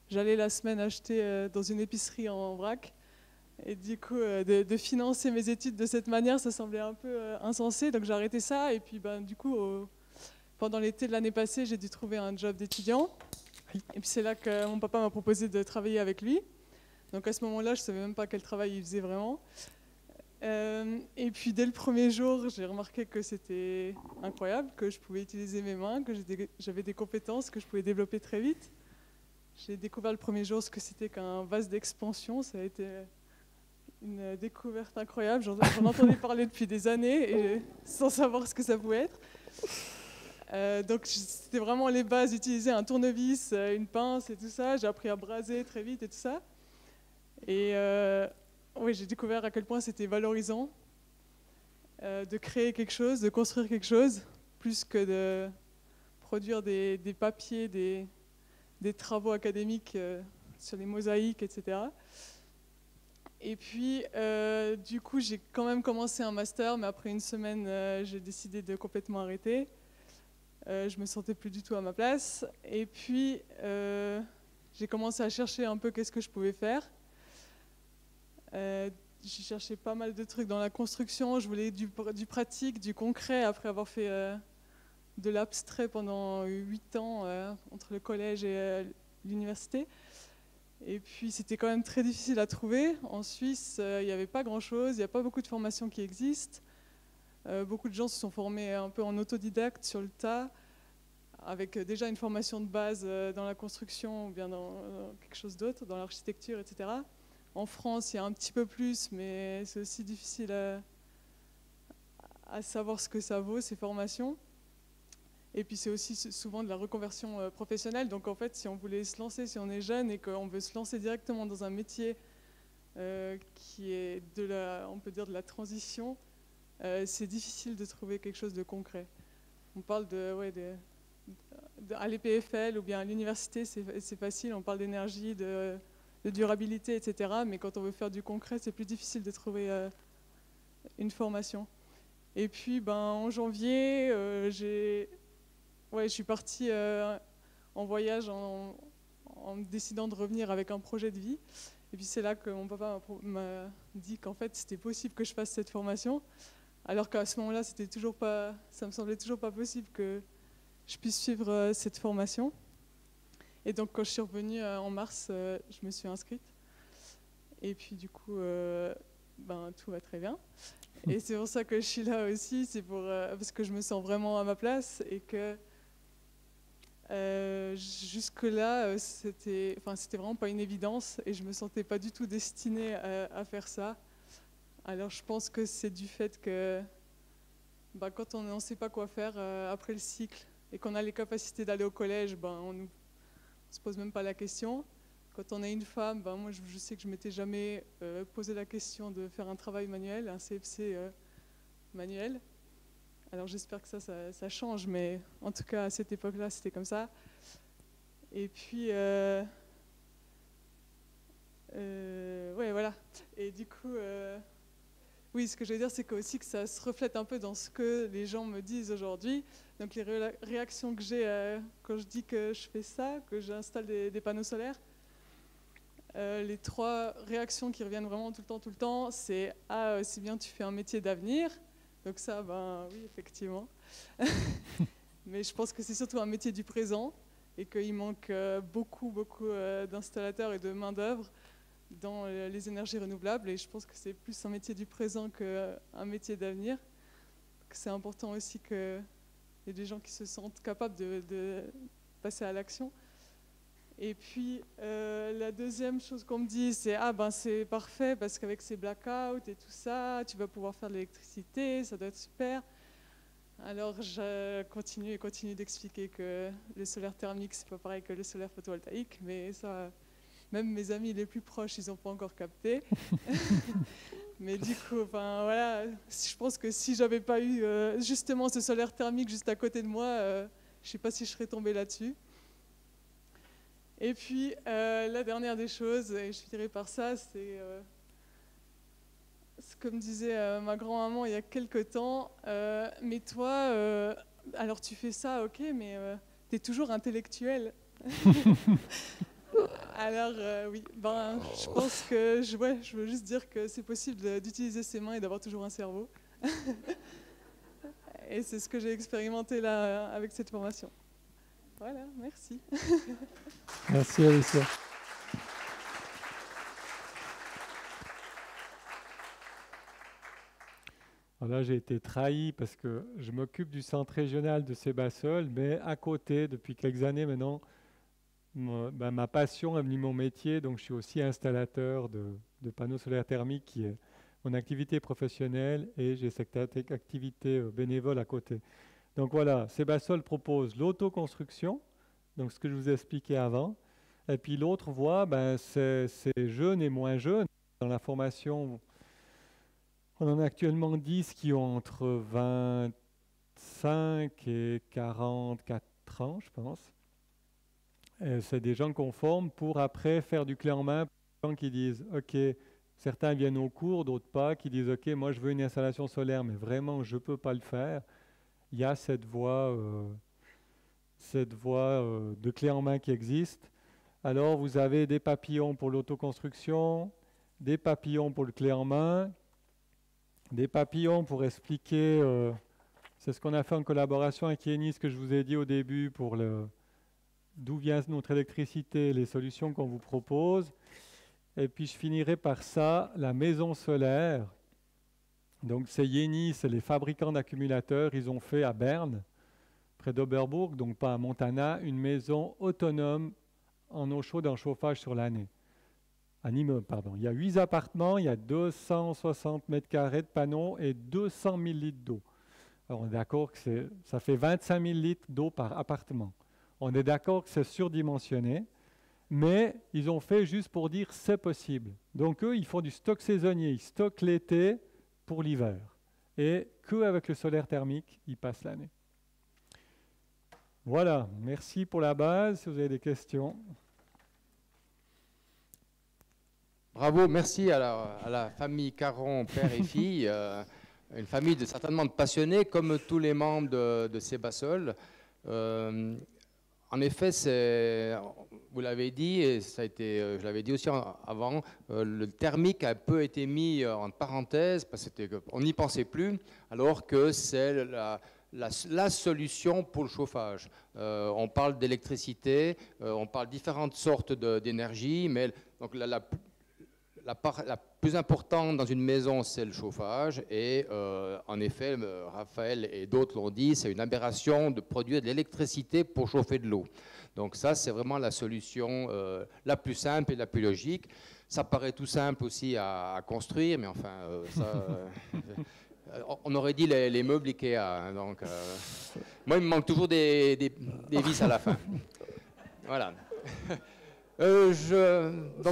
j'allais la semaine acheter dans une épicerie en vrac. Et du coup, de financer mes études de cette manière, ça semblait un peu insensé. Donc j'ai arrêté ça. Et puis du coup, pendant l'été de l'année passée, j'ai dû trouver un job d'étudiant. Et puis c'est là que mon papa m'a proposé de travailler avec lui. Donc à ce moment-là, je ne savais même pas quel travail il faisait vraiment. Et puis dès le premier jour, j'ai remarqué que c'était incroyable, que je pouvais utiliser mes mains, que j'avais des compétences que je pouvais développer très vite. J'ai découvert le premier jour ce que c'était qu'un vase d'expansion. Ça a été une découverte incroyable. J'en entendais parler depuis des années et sans savoir ce que ça pouvait être. Donc c'était vraiment les bases, utiliser un tournevis, une pince et tout ça. J'ai appris à braser très vite et tout ça. Et oui, j'ai découvert à quel point c'était valorisant de créer quelque chose, de construire quelque chose, plus que de produire des papiers, des travaux académiques sur les mosaïques, etc. Et puis, du coup, j'ai quand même commencé un master, mais après une semaine, j'ai décidé de complètement arrêter. Je me sentais plus du tout à ma place. Et puis, j'ai commencé à chercher un peu qu'est-ce que je pouvais faire. J'ai cherché pas mal de trucs dans la construction. Je voulais du pratique, du concret, après avoir fait de l'abstrait pendant 8 ans entre le collège et l'université. Et puis c'était quand même très difficile à trouver. En Suisse, il n'y avait pas grand-chose, il n'y a pas beaucoup de formations qui existent. Beaucoup de gens se sont formés un peu en autodidacte sur le tas, avec déjà une formation de base dans la construction ou bien dans quelque chose d'autre, dans l'architecture, etc. En France, il y a un petit peu plus, mais c'est aussi difficile à savoir ce que ça vaut, ces formations. Et puis c'est aussi souvent de la reconversion professionnelle. Donc en fait, si on voulait se lancer, si on est jeune et qu'on veut se lancer directement dans un métier qui est on peut dire de la transition, c'est difficile de trouver quelque chose de concret. On parle à l'EPFL ou bien à l'université, c'est facile, on parle d'énergie, de durabilité, etc. Mais quand on veut faire du concret, c'est plus difficile de trouver une formation. Et puis en janvier, je suis partie en voyage en décidant de revenir avec un projet de vie. Et puis c'est là que mon papa m'a dit qu'en fait c'était possible que je fasse cette formation, alors qu'à ce moment-là ça me semblait toujours pas possible que je puisse suivre cette formation. Et donc quand je suis revenue en mars, je me suis inscrite. Et puis du coup, tout va très bien. Et c'est pour ça que je suis là aussi, c'est parce que je me sens vraiment à ma place et que jusque-là, c'était vraiment pas une évidence et je me sentais pas du tout destinée à faire ça. Alors je pense que c'est du fait que quand on ne sait pas quoi faire après le cycle et qu'on a les capacités d'aller au collège, on ne se pose même pas la question. Quand on est une femme, moi je sais que je m'étais jamais posé la question de faire un travail manuel, un CFC manuel. Alors j'espère que ça change, mais en tout cas à cette époque-là c'était comme ça. Et puis, ouais voilà. Et du coup, oui, ce que je veux dire c'est aussi que ça se reflète un peu dans ce que les gens me disent aujourd'hui. Donc les réactions que j'ai quand je dis que je fais ça, que j'installe des panneaux solaires, les 3 réactions qui reviennent vraiment tout le temps, c'est « Ah, c'est bien, tu fais un métier d'avenir ». Donc ça, oui, effectivement. Mais je pense que c'est surtout un métier du présent et qu'il manque beaucoup d'installateurs et de main-d'œuvre dans les énergies renouvelables. Et je pense que c'est plus un métier du présent qu'un métier d'avenir. C'est important aussi qu'il y ait des gens qui se sentent capables de passer à l'action. Et puis, la deuxième chose qu'on me dit, c'est « Ah, c'est parfait, parce qu'avec ces blackouts et tout ça, tu vas pouvoir faire de l'électricité, ça doit être super. » Alors, je continue d'expliquer que le solaire thermique, c'est pas pareil que le solaire photovoltaïque, mais ça, même mes amis les plus proches, ils n'ont pas encore capté. Mais du coup, voilà, je pense que si j'avais pas eu justement ce solaire thermique juste à côté de moi, je sais pas si je serais tombée là-dessus. Et puis, la dernière des choses, et je finirai par ça, c'est comme disait ma grand-maman il y a quelque temps, mais toi, alors tu fais ça, ok, mais tu es toujours intellectuel. Alors, oui, je pense que je veux juste dire que c'est possible d'utiliser ses mains et d'avoir toujours un cerveau. Et c'est ce que j'ai expérimenté là avec cette formation. Voilà, merci. Merci Alicia. Alors là, j'ai été trahi parce que je m'occupe du centre régional de Sébassol, mais à côté, depuis quelques années maintenant, ma passion est devenue mon métier, donc je suis aussi installateur de panneaux solaires thermiques qui est mon activité professionnelle et j'ai cette activité bénévole à côté. Donc voilà, Sébassol propose l'autoconstruction, donc ce que je vous ai expliqué avant. Et puis l'autre voie, c'est jeunes et moins jeunes. Dans la formation, on en a actuellement 10 qui ont entre 25 et 44 ans, je pense. C'est des gens qu'on forme pour après faire du clé en main. Des gens qui disent, OK, certains viennent au cours, d'autres pas, qui disent, OK, moi je veux une installation solaire, mais vraiment je ne peux pas le faire. Il y a cette voie de clé en main qui existe. Alors, vous avez des papillons pour l'autoconstruction, des papillons pour le clé en main, des papillons pour expliquer, c'est ce qu'on a fait en collaboration avec Yenny, ce que je vous ai dit au début, pour d'où vient notre électricité, les solutions qu'on vous propose. Et puis, je finirai par ça, la maison solaire. Donc, c'est Yenny, c'est les fabricants d'accumulateurs. Ils ont fait à Berne, près d'Oberburg, donc pas à Montana, une maison autonome en eau chaude, en chauffage sur l'année. Un immeuble, pardon. Il y a 8 appartements, il y a 260 mètres carrés de panneaux et 200 000 litres d'eau. Alors, on est d'accord que ça fait 25 000 litres d'eau par appartement. On est d'accord que c'est surdimensionné, mais ils ont fait juste pour dire c'est possible. Donc, eux, ils font du stock saisonnier. Ils stockent l'été pour l'hiver. Et qu'avec le solaire thermique, ils passent l'année. Voilà, merci pour la base. Si vous avez des questions. Bravo, merci à la famille Caron, père et fille. Une famille certainement de passionnés, comme tous les membres de Sébassol. En effet, vous l'avez dit, et ça a été, je l'avais dit aussi avant, le thermique a un peu été mis en parenthèse, parce qu'on n'y pensait plus, alors que c'est la solution pour le chauffage. On parle d'électricité, on parle de différentes sortes d'énergie, mais donc la part la plus importante dans une maison, c'est le chauffage. Et en effet, Raphaël et d'autres l'ont dit, c'est une aberration de produire de l'électricité pour chauffer de l'eau. Donc ça, c'est vraiment la solution la plus simple et la plus logique. Ça paraît tout simple aussi à construire, mais enfin, on aurait dit les meubles Ikea. Hein, donc, moi, il me manque toujours des vis à la fin. Voilà. Donc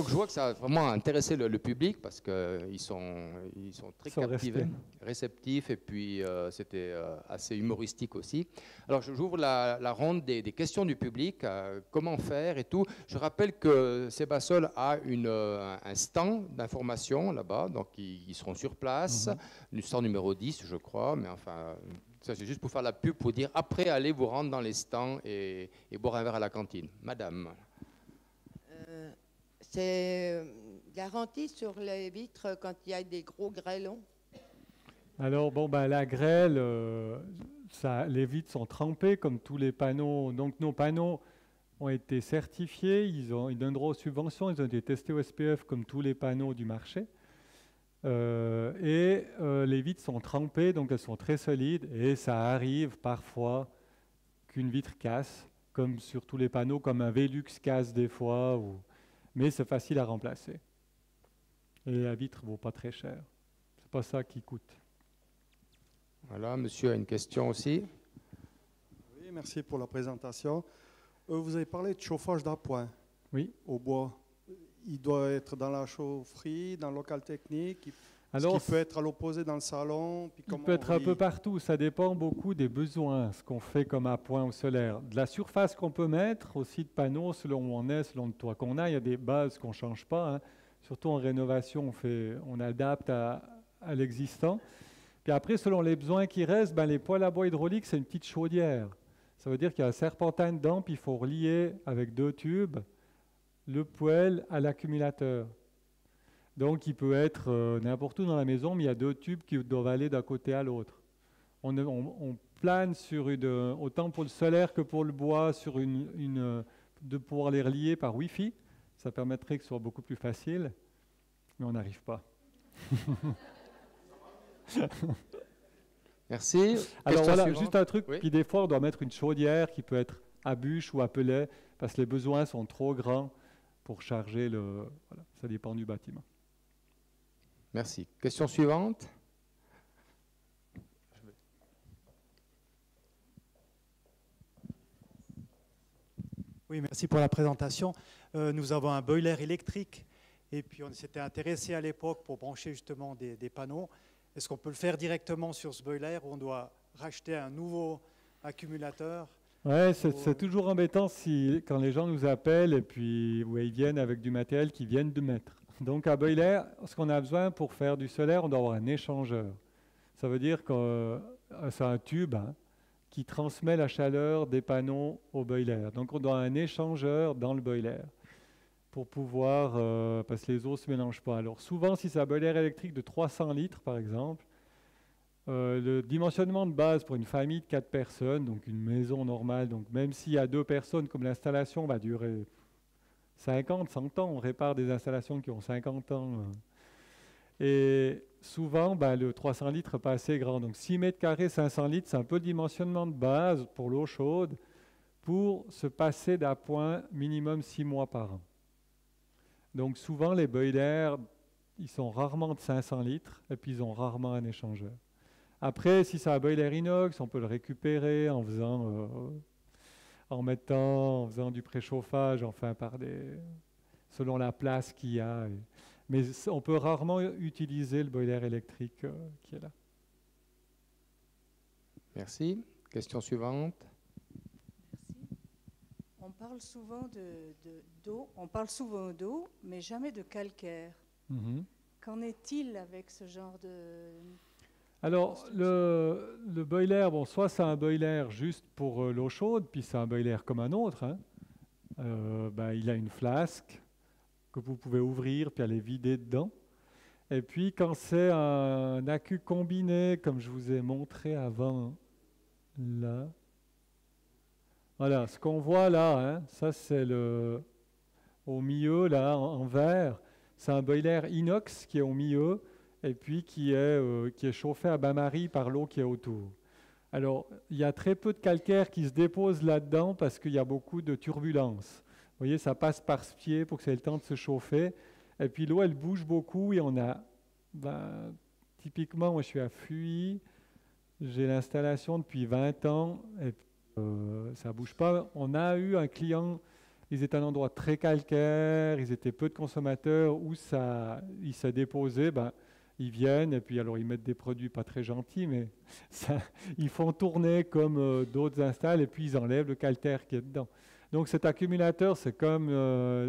je vois que ça a vraiment intéressé le public parce qu'ils sont très captivés, réceptifs, et puis c'était assez humoristique aussi. Alors j'ouvre la ronde des questions du public, comment faire et tout. Je rappelle que Sébastol a un stand d'information là-bas, donc ils seront sur place, le stand numéro 10 je crois, mais enfin... Ça, c'est juste pour faire la pub, pour dire après, allez vous rendre dans les stands et boire un verre à la cantine. Madame. C'est garanti sur les vitres quand il y a des gros grêlons? Alors, bon, ben, la grêle, les vitres sont trempées comme tous les panneaux. Donc, nos panneaux ont été certifiés, ils donnent droit aux subventions, ils ont été testés au SPF comme tous les panneaux du marché. Les vitres sont trempées, donc elles sont très solides, et ça arrive parfois qu'une vitre casse, comme sur tous les panneaux, comme un Velux casse des fois, mais c'est facile à remplacer. Et la vitre ne vaut pas très cher. C'est pas ça qui coûte. Voilà, monsieur a une question aussi. Oui, merci pour la présentation. Vous avez parlé de chauffage d'appoint. Oui. Au bois. Il doit être dans la chaufferie, dans le local technique. Alors, il peut être à l'opposé dans le salon. Puis il peut être un peu partout. Ça dépend beaucoup des besoins, ce qu'on fait comme appoint au solaire. De la surface qu'on peut mettre, aussi de panneaux, selon où on est, selon le toit qu'on a. Il y a des bases qu'on ne change pas. Hein. Surtout en rénovation, on adapte à l'existant. Puis après, selon les besoins qui restent, les poêles à bois hydrauliques, c'est une petite chaudière. Ça veut dire qu'il y a un serpentin dedans, puis il faut relier avec 2 tubes le poêle à l'accumulateur. Donc il peut être n'importe où dans la maison, mais il y a 2 tubes qui doivent aller d'un côté à l'autre. On plane sur autant pour le solaire que pour le bois, sur de pouvoir les relier par Wi-Fi. Ça permettrait que ce soit beaucoup plus facile, mais on n'arrive pas. Merci. Alors voilà, juste un truc, oui. Puis des fois on doit mettre une chaudière qui peut être à bûche ou à pellet, parce que les besoins sont trop grands pour charger voilà, ça dépend du bâtiment. Merci. Question suivante. Oui, merci pour la présentation. Nous avons un boiler électrique et puis on s'était intéressé à l'époque pour brancher justement des panneaux. Est-ce qu'on peut le faire directement sur ce boiler ou on doit racheter un nouveau accumulateur? Ouais, c'est toujours embêtant quand les gens nous appellent et puis ils viennent avec du matériel qu'ils viennent de mettre. Donc un boiler, ce qu'on a besoin pour faire du solaire, on doit avoir un échangeur. Ça veut dire que c'est un tube qui transmet la chaleur des panneaux au boiler. Donc on doit un échangeur dans le boiler pour pouvoir, parce que les eaux ne se mélangent pas. Alors souvent, si c'est un boiler électrique de 300 litres par exemple, le dimensionnement de base pour une famille de 4 personnes, donc une maison normale, donc même s'il y a 2 personnes, comme l'installation va durer 50, 100 ans, on répare des installations qui ont 50 ans. Et souvent, le 300 litres n'est pas assez grand. Donc 6 mètres carrés, 500 litres, c'est un peu le dimensionnement de base pour l'eau chaude, pour se passer d'appoint minimum 6 mois par an. Donc souvent, les boilers, ils sont rarement de 500 litres, et puis ils ont rarement un échangeur. Après, si c'est un boiler inox, on peut le récupérer en faisant du préchauffage, enfin selon la place qu'il y a. Mais on peut rarement utiliser le boiler électrique qui est là. Merci. Question suivante. Merci. On parle souvent d'eau, mais jamais de calcaire. Qu'en est-il avec ce genre de... Alors, le boiler, soit c'est un boiler juste pour l'eau chaude, puis c'est un boiler comme un autre. Il a une flasque que vous pouvez ouvrir, puis aller vider dedans. Et puis, quand c'est un accu combiné, comme je vous ai montré avant, là, voilà, ce qu'on voit là, ça c'est au milieu, là, en vert, C'est un boiler inox qui est au milieu et puis qui est chauffé à bain-marie par l'eau qui est autour. Alors, il y a très peu de calcaire qui se dépose là-dedans parce qu'il y a beaucoup de turbulences. Vous voyez, ça passe par ce pied pour que ça ait le temps de se chauffer. Et puis l'eau, elle bouge beaucoup et on a, typiquement, moi je suis à Fuy, j'ai l'installation depuis 20 ans et ça ne bouge pas. On a eu un client, ils étaient à un endroit très calcaire, ils étaient peu de consommateurs, où ils se déposaient, ils viennent et puis alors ils mettent des produits pas très gentils, mais ils font tourner comme d'autres installent et puis ils enlèvent le calcaire qui est dedans. Donc cet accumulateur, c'est comme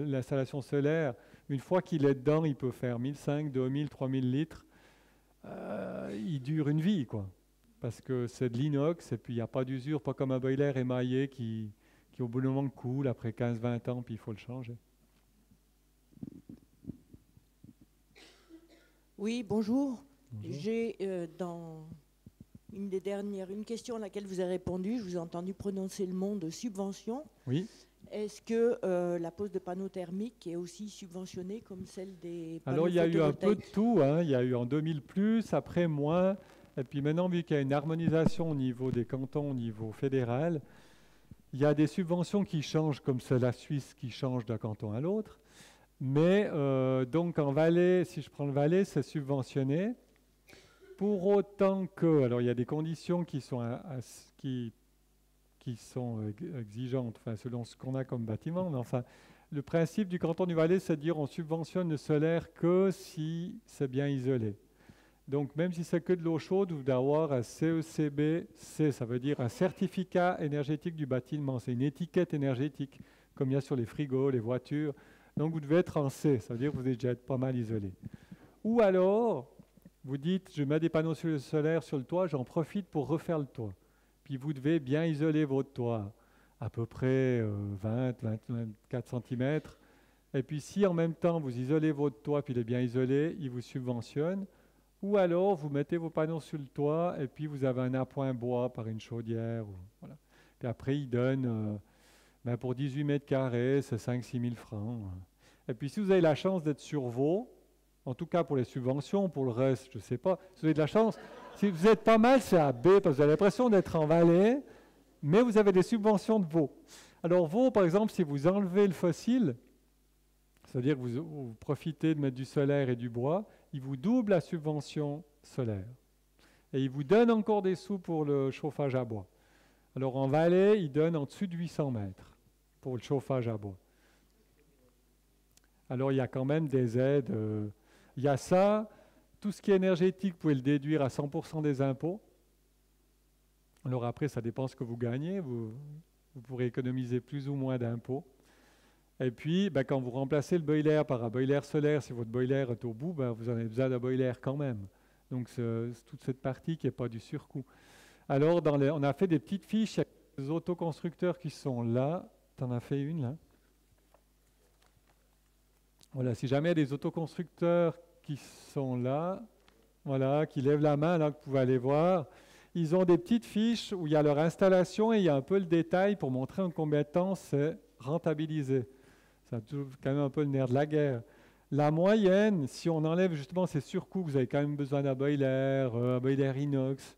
l'installation solaire. Une fois qu'il est dedans, il peut faire 1500, 2000, 3000 litres. Il dure une vie, quoi. Parce que c'est de l'inox et puis il n'y a pas d'usure, pas comme un boiler émaillé qui au bout d'un moment coule après 15-20 ans, puis il faut le changer. Oui, bonjour. J'ai dans une question à laquelle vous avez répondu, je vous ai entendu prononcer le mot de subvention. Oui. Est-ce que la pose de panneaux thermiques est aussi subventionnée comme celle des panneaux Alors il y a eu un peu de photovoltaïques? tout, hein. Il y a eu en 2000 plus, après moins, et puis maintenant vu qu'il y a une harmonisation au niveau des cantons, au niveau fédéral, il y a des subventions qui changent, comme c'est la Suisse qui change d'un canton à l'autre. Mais donc en Valais, si je prends le Valais, c'est subventionné. Pour autant que, alors il y a des conditions qui sont exigeantes, enfin, selon ce qu'on a comme bâtiment, mais enfin, le principe du canton du Valais, c'est de dire on subventionne le solaire que si c'est bien isolé. Donc même si c'est que de l'eau chaude, vous devez avoir un CECB-C, ça veut dire un certificat énergétique du bâtiment, c'est une étiquette énergétique, comme il y a sur les frigos, les voitures. Donc vous devez être en C, ça veut dire que vous devez déjà être pas mal isolé. Ou alors, vous dites, je mets des panneaux solaires sur le toit, j'en profite pour refaire le toit. Puis vous devez bien isoler votre toit, à peu près 20-24 cm. Et puis si en même temps vous isolez votre toit, puis il est bien isolé, il vous subventionne. Ou alors vous mettez vos panneaux sur le toit, et puis vous avez un appoint bois par une chaudière. Voilà. Puis après, il donne, pour 18 mètres carrés, c'est 5-6 000 francs. Et puis si vous avez la chance d'être sur Vaud, en tout cas pour les subventions, pour le reste, je ne sais pas. Si vous avez de la chance, si vous êtes pas mal, c'est à B, parce que vous avez l'impression d'être en Valais, mais vous avez des subventions de Vaud. Alors Vaud, par exemple, si vous enlevez le fossile, c'est-à-dire que vous profitez de mettre du solaire et du bois, il vous double la subvention solaire. Et il vous donne encore des sous pour le chauffage à bois. Alors en Valais, il donne en dessous de 800 mètres pour le chauffage à bois. Alors il y a quand même des aides. Il y a ça, tout ce qui est énergétique, vous pouvez le déduire à 100% des impôts. Alors après, ça dépend ce que vous gagnez, vous pourrez économiser plus ou moins d'impôts. Et puis, quand vous remplacez le boiler par un boiler solaire, si votre boiler est au bout, vous en avez besoin d'un boiler quand même. Donc c'est toute cette partie qui n'est pas du surcoût. Alors, on a fait des petites fiches, il y a des autoconstructeurs qui sont là. Tu en as fait une là? Voilà, si jamais il y a des autoconstructeurs qui sont là, voilà, qui lèvent la main, là, que vous pouvez aller voir, ils ont des petites fiches où il y a leur installation et il y a un peu le détail pour montrer en combien de temps c'est rentabilisé. Ça trouve quand même un peu le nerf de la guerre. La moyenne, si on enlève justement ces surcoûts, vous avez quand même besoin d'un boiler inox,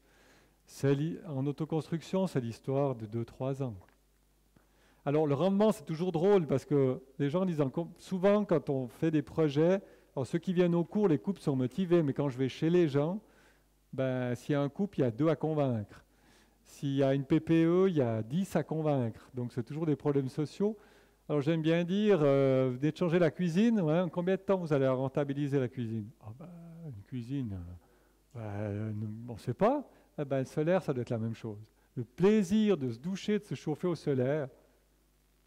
en autoconstruction, c'est l'histoire de 2-3 ans. Alors le rendement, c'est toujours drôle parce que les gens disent souvent quand on fait des projets, alors ceux qui viennent au cours, les couples sont motivés, mais quand je vais chez les gens, s'il y a un couple, il y a 2 à convaincre. S'il y a une PPE, il y a 10 à convaincre. Donc c'est toujours des problèmes sociaux. Alors j'aime bien dire, vous venez de changer la cuisine, en combien de temps vous allez rentabiliser la cuisine? Une cuisine, on ne sait pas. Le solaire, ça doit être la même chose. Le plaisir de se doucher, de se chauffer au solaire,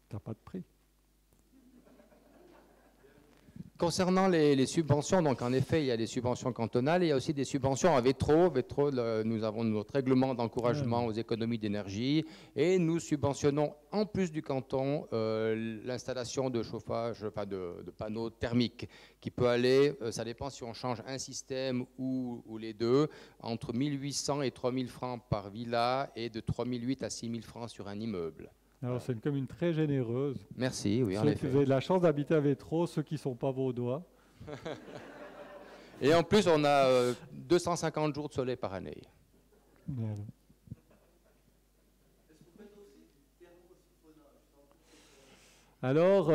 ça n'a pas de prix. Concernant les subventions, donc en effet, il y a des subventions cantonales et il y a aussi des subventions à Vétro. Vétro, nous avons notre règlement d'encouragement aux économies d'énergie et nous subventionnons, en plus du canton, l'installation de chauffage, de panneaux thermiques qui peut aller, ça dépend si on change un système ou les deux, entre 1 800 et 3 000 francs par villa et de 3 800 à 6 000 francs sur un immeuble. Alors c'est une commune très généreuse. Merci, oui, en effet. Vous avez de la chance d'habiter à Vétro, ceux qui ne sont pas vaudois. Et en plus, on a 250 jours de soleil par année. Voilà. Alors,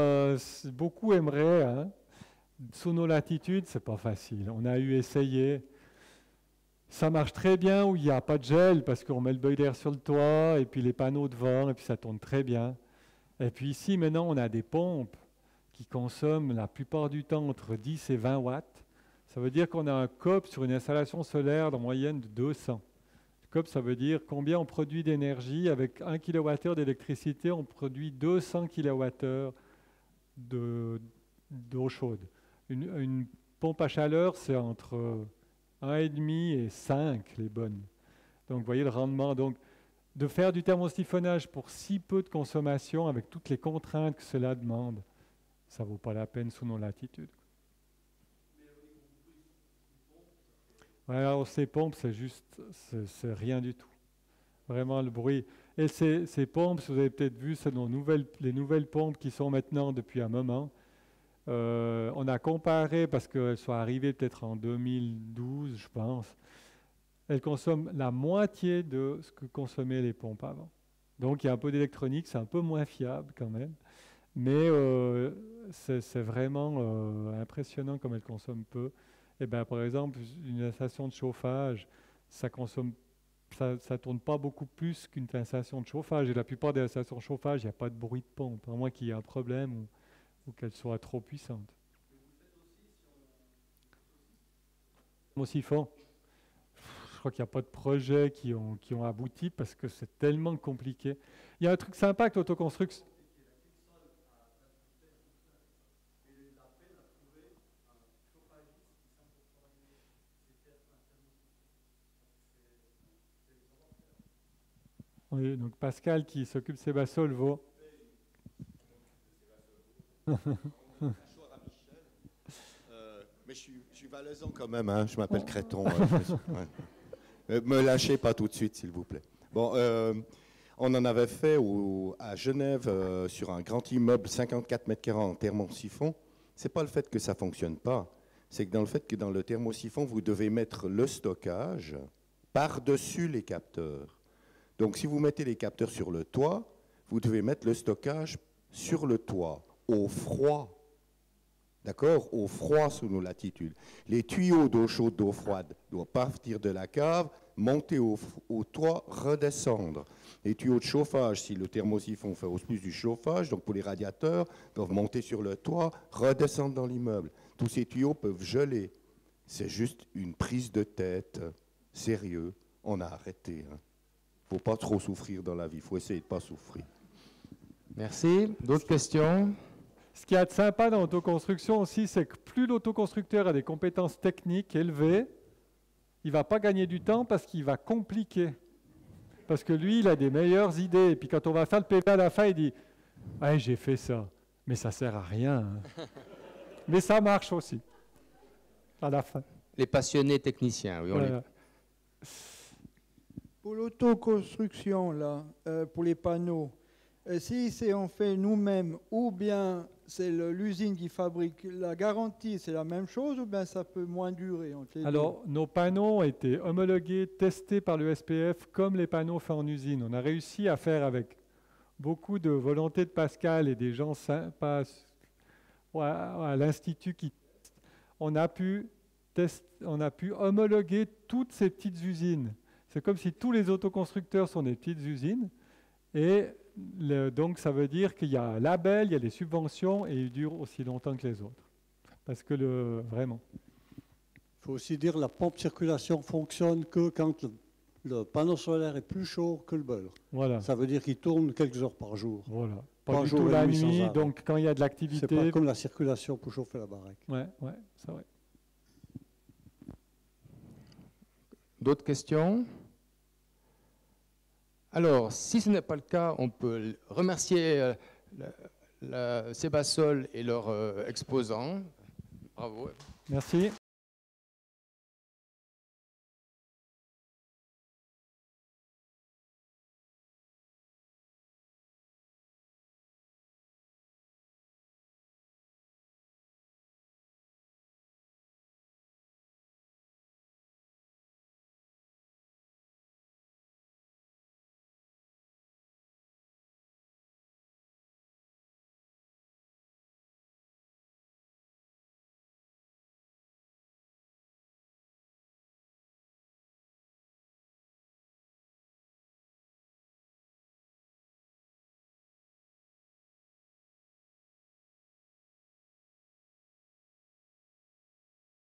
beaucoup aimeraient, hein, sous nos latitudes, c'est pas facile. On a essayé. Ça marche très bien où il n'y a pas de gel parce qu'on met le boiler sur le toit et puis les panneaux devant et puis ça tourne très bien. Et puis ici, maintenant, on a des pompes qui consomment la plupart du temps entre 10 et 20 watts. Ça veut dire qu'on a un COP sur une installation solaire en moyenne de 200. Le COP, ça veut dire combien on produit d'énergie. Avec 1 kWh d'électricité, on produit 200 kWh d'eau chaude. Une pompe à chaleur, c'est entre 1,5 et 5, les bonnes. Donc, vous voyez le rendement. Donc, de faire du thermosiphonnage pour si peu de consommation, avec toutes les contraintes que cela demande, ça ne vaut pas la peine sous nos latitudes. Ouais, alors ces pompes, c'est rien du tout. Vraiment le bruit. Et ces pompes, vous avez peut-être vu, c'est les nouvelles pompes qui sont maintenant depuis un moment. On a comparé, parce qu'elles sont arrivées peut-être en 2012, je pense. Elles consomment la moitié de ce que consommaient les pompes avant. Donc il y a un peu d'électronique, c'est un peu moins fiable quand même. Mais c'est vraiment impressionnant comme elles consomment peu. Et ben, par exemple, une station de chauffage, ça tourne pas beaucoup plus qu'une station de chauffage. Et la plupart des stations de chauffage, il n'y a pas de bruit de pompe, à moins qu'il y ait un problème ou qu'elles soient trop puissantes. Thermosiphon. Je crois qu'il n'y a pas de projets qui ont abouti parce que c'est tellement compliqué. Il y a un truc sympa avec l'autoconstruction. Oui, donc Pascal qui s'occupe de Sébastol vaut. Mais je suis valaisan quand même, hein. Je m'appelle Créton. Ouais. Me lâchez pas tout de suite, s'il vous plaît. Bon, on en avait fait à Genève sur un grand immeuble 54 mètres carrés en thermosiphon. C'est pas le fait que ça fonctionne pas, c'est que dans le fait que dans le thermosiphon, vous devez mettre le stockage par-dessus les capteurs. Donc, si vous mettez les capteurs sur le toit, vous devez mettre le stockage sur le toit, au froid. D'accord? Au froid sous nos latitudes. Les tuyaux d'eau chaude, d'eau froide doivent partir de la cave, monter au toit, redescendre. Les tuyaux de chauffage, si le thermosiphon fait aussi plus du chauffage, donc pour les radiateurs, doivent monter sur le toit, redescendre dans l'immeuble. Tous ces tuyaux peuvent geler. C'est juste une prise de tête. Sérieux, on a arrêté. Il ne faut pas trop souffrir dans la vie, il faut essayer de ne pas souffrir. Merci. D'autres questions? Ce qu'il y a de sympa dans l'autoconstruction aussi, c'est que plus l'autoconstructeur a des compétences techniques élevées, il ne va pas gagner du temps parce qu'il va compliquer. Parce que lui, il a des meilleures idées. Et puis quand on va faire le PV à la fin, il dit « Ah, j'ai fait ça, mais ça ne sert à rien. » Mais ça marche aussi, à la fin. Les passionnés techniciens, oui. Voilà. Pour l'autoconstruction, là, pour les panneaux, si on fait nous-mêmes ou bien c'est l'usine qui fabrique, la garantie c'est la même chose ou bien ça peut moins durer entre les Alors, nos panneaux ont été homologués, testés par le SPF comme les panneaux faits en usine. On a réussi à faire avec beaucoup de volonté de Pascal et des gens sympas à l'Institut qui testent. On a pu homologuer toutes ces petites usines. C'est comme si tous les autoconstructeurs sont des petites usines. Et donc, ça veut dire qu'il y a un label, il y a des subventions et ils durent aussi longtemps que les autres. Parce que vraiment. Il faut aussi dire que la pompe circulation fonctionne que quand le panneau solaire est plus chaud que le beurre. Voilà. Ça veut dire qu'il tourne quelques heures par jour. Voilà. Pas du tout la nuit, donc quand il y a de l'activité. C'est pas comme la circulation pour chauffer la baraque. Ouais, c'est vrai. D'autres questions? Alors, si ce n'est pas le cas, on peut remercier Sébastol et leurs exposants. Bravo. Merci.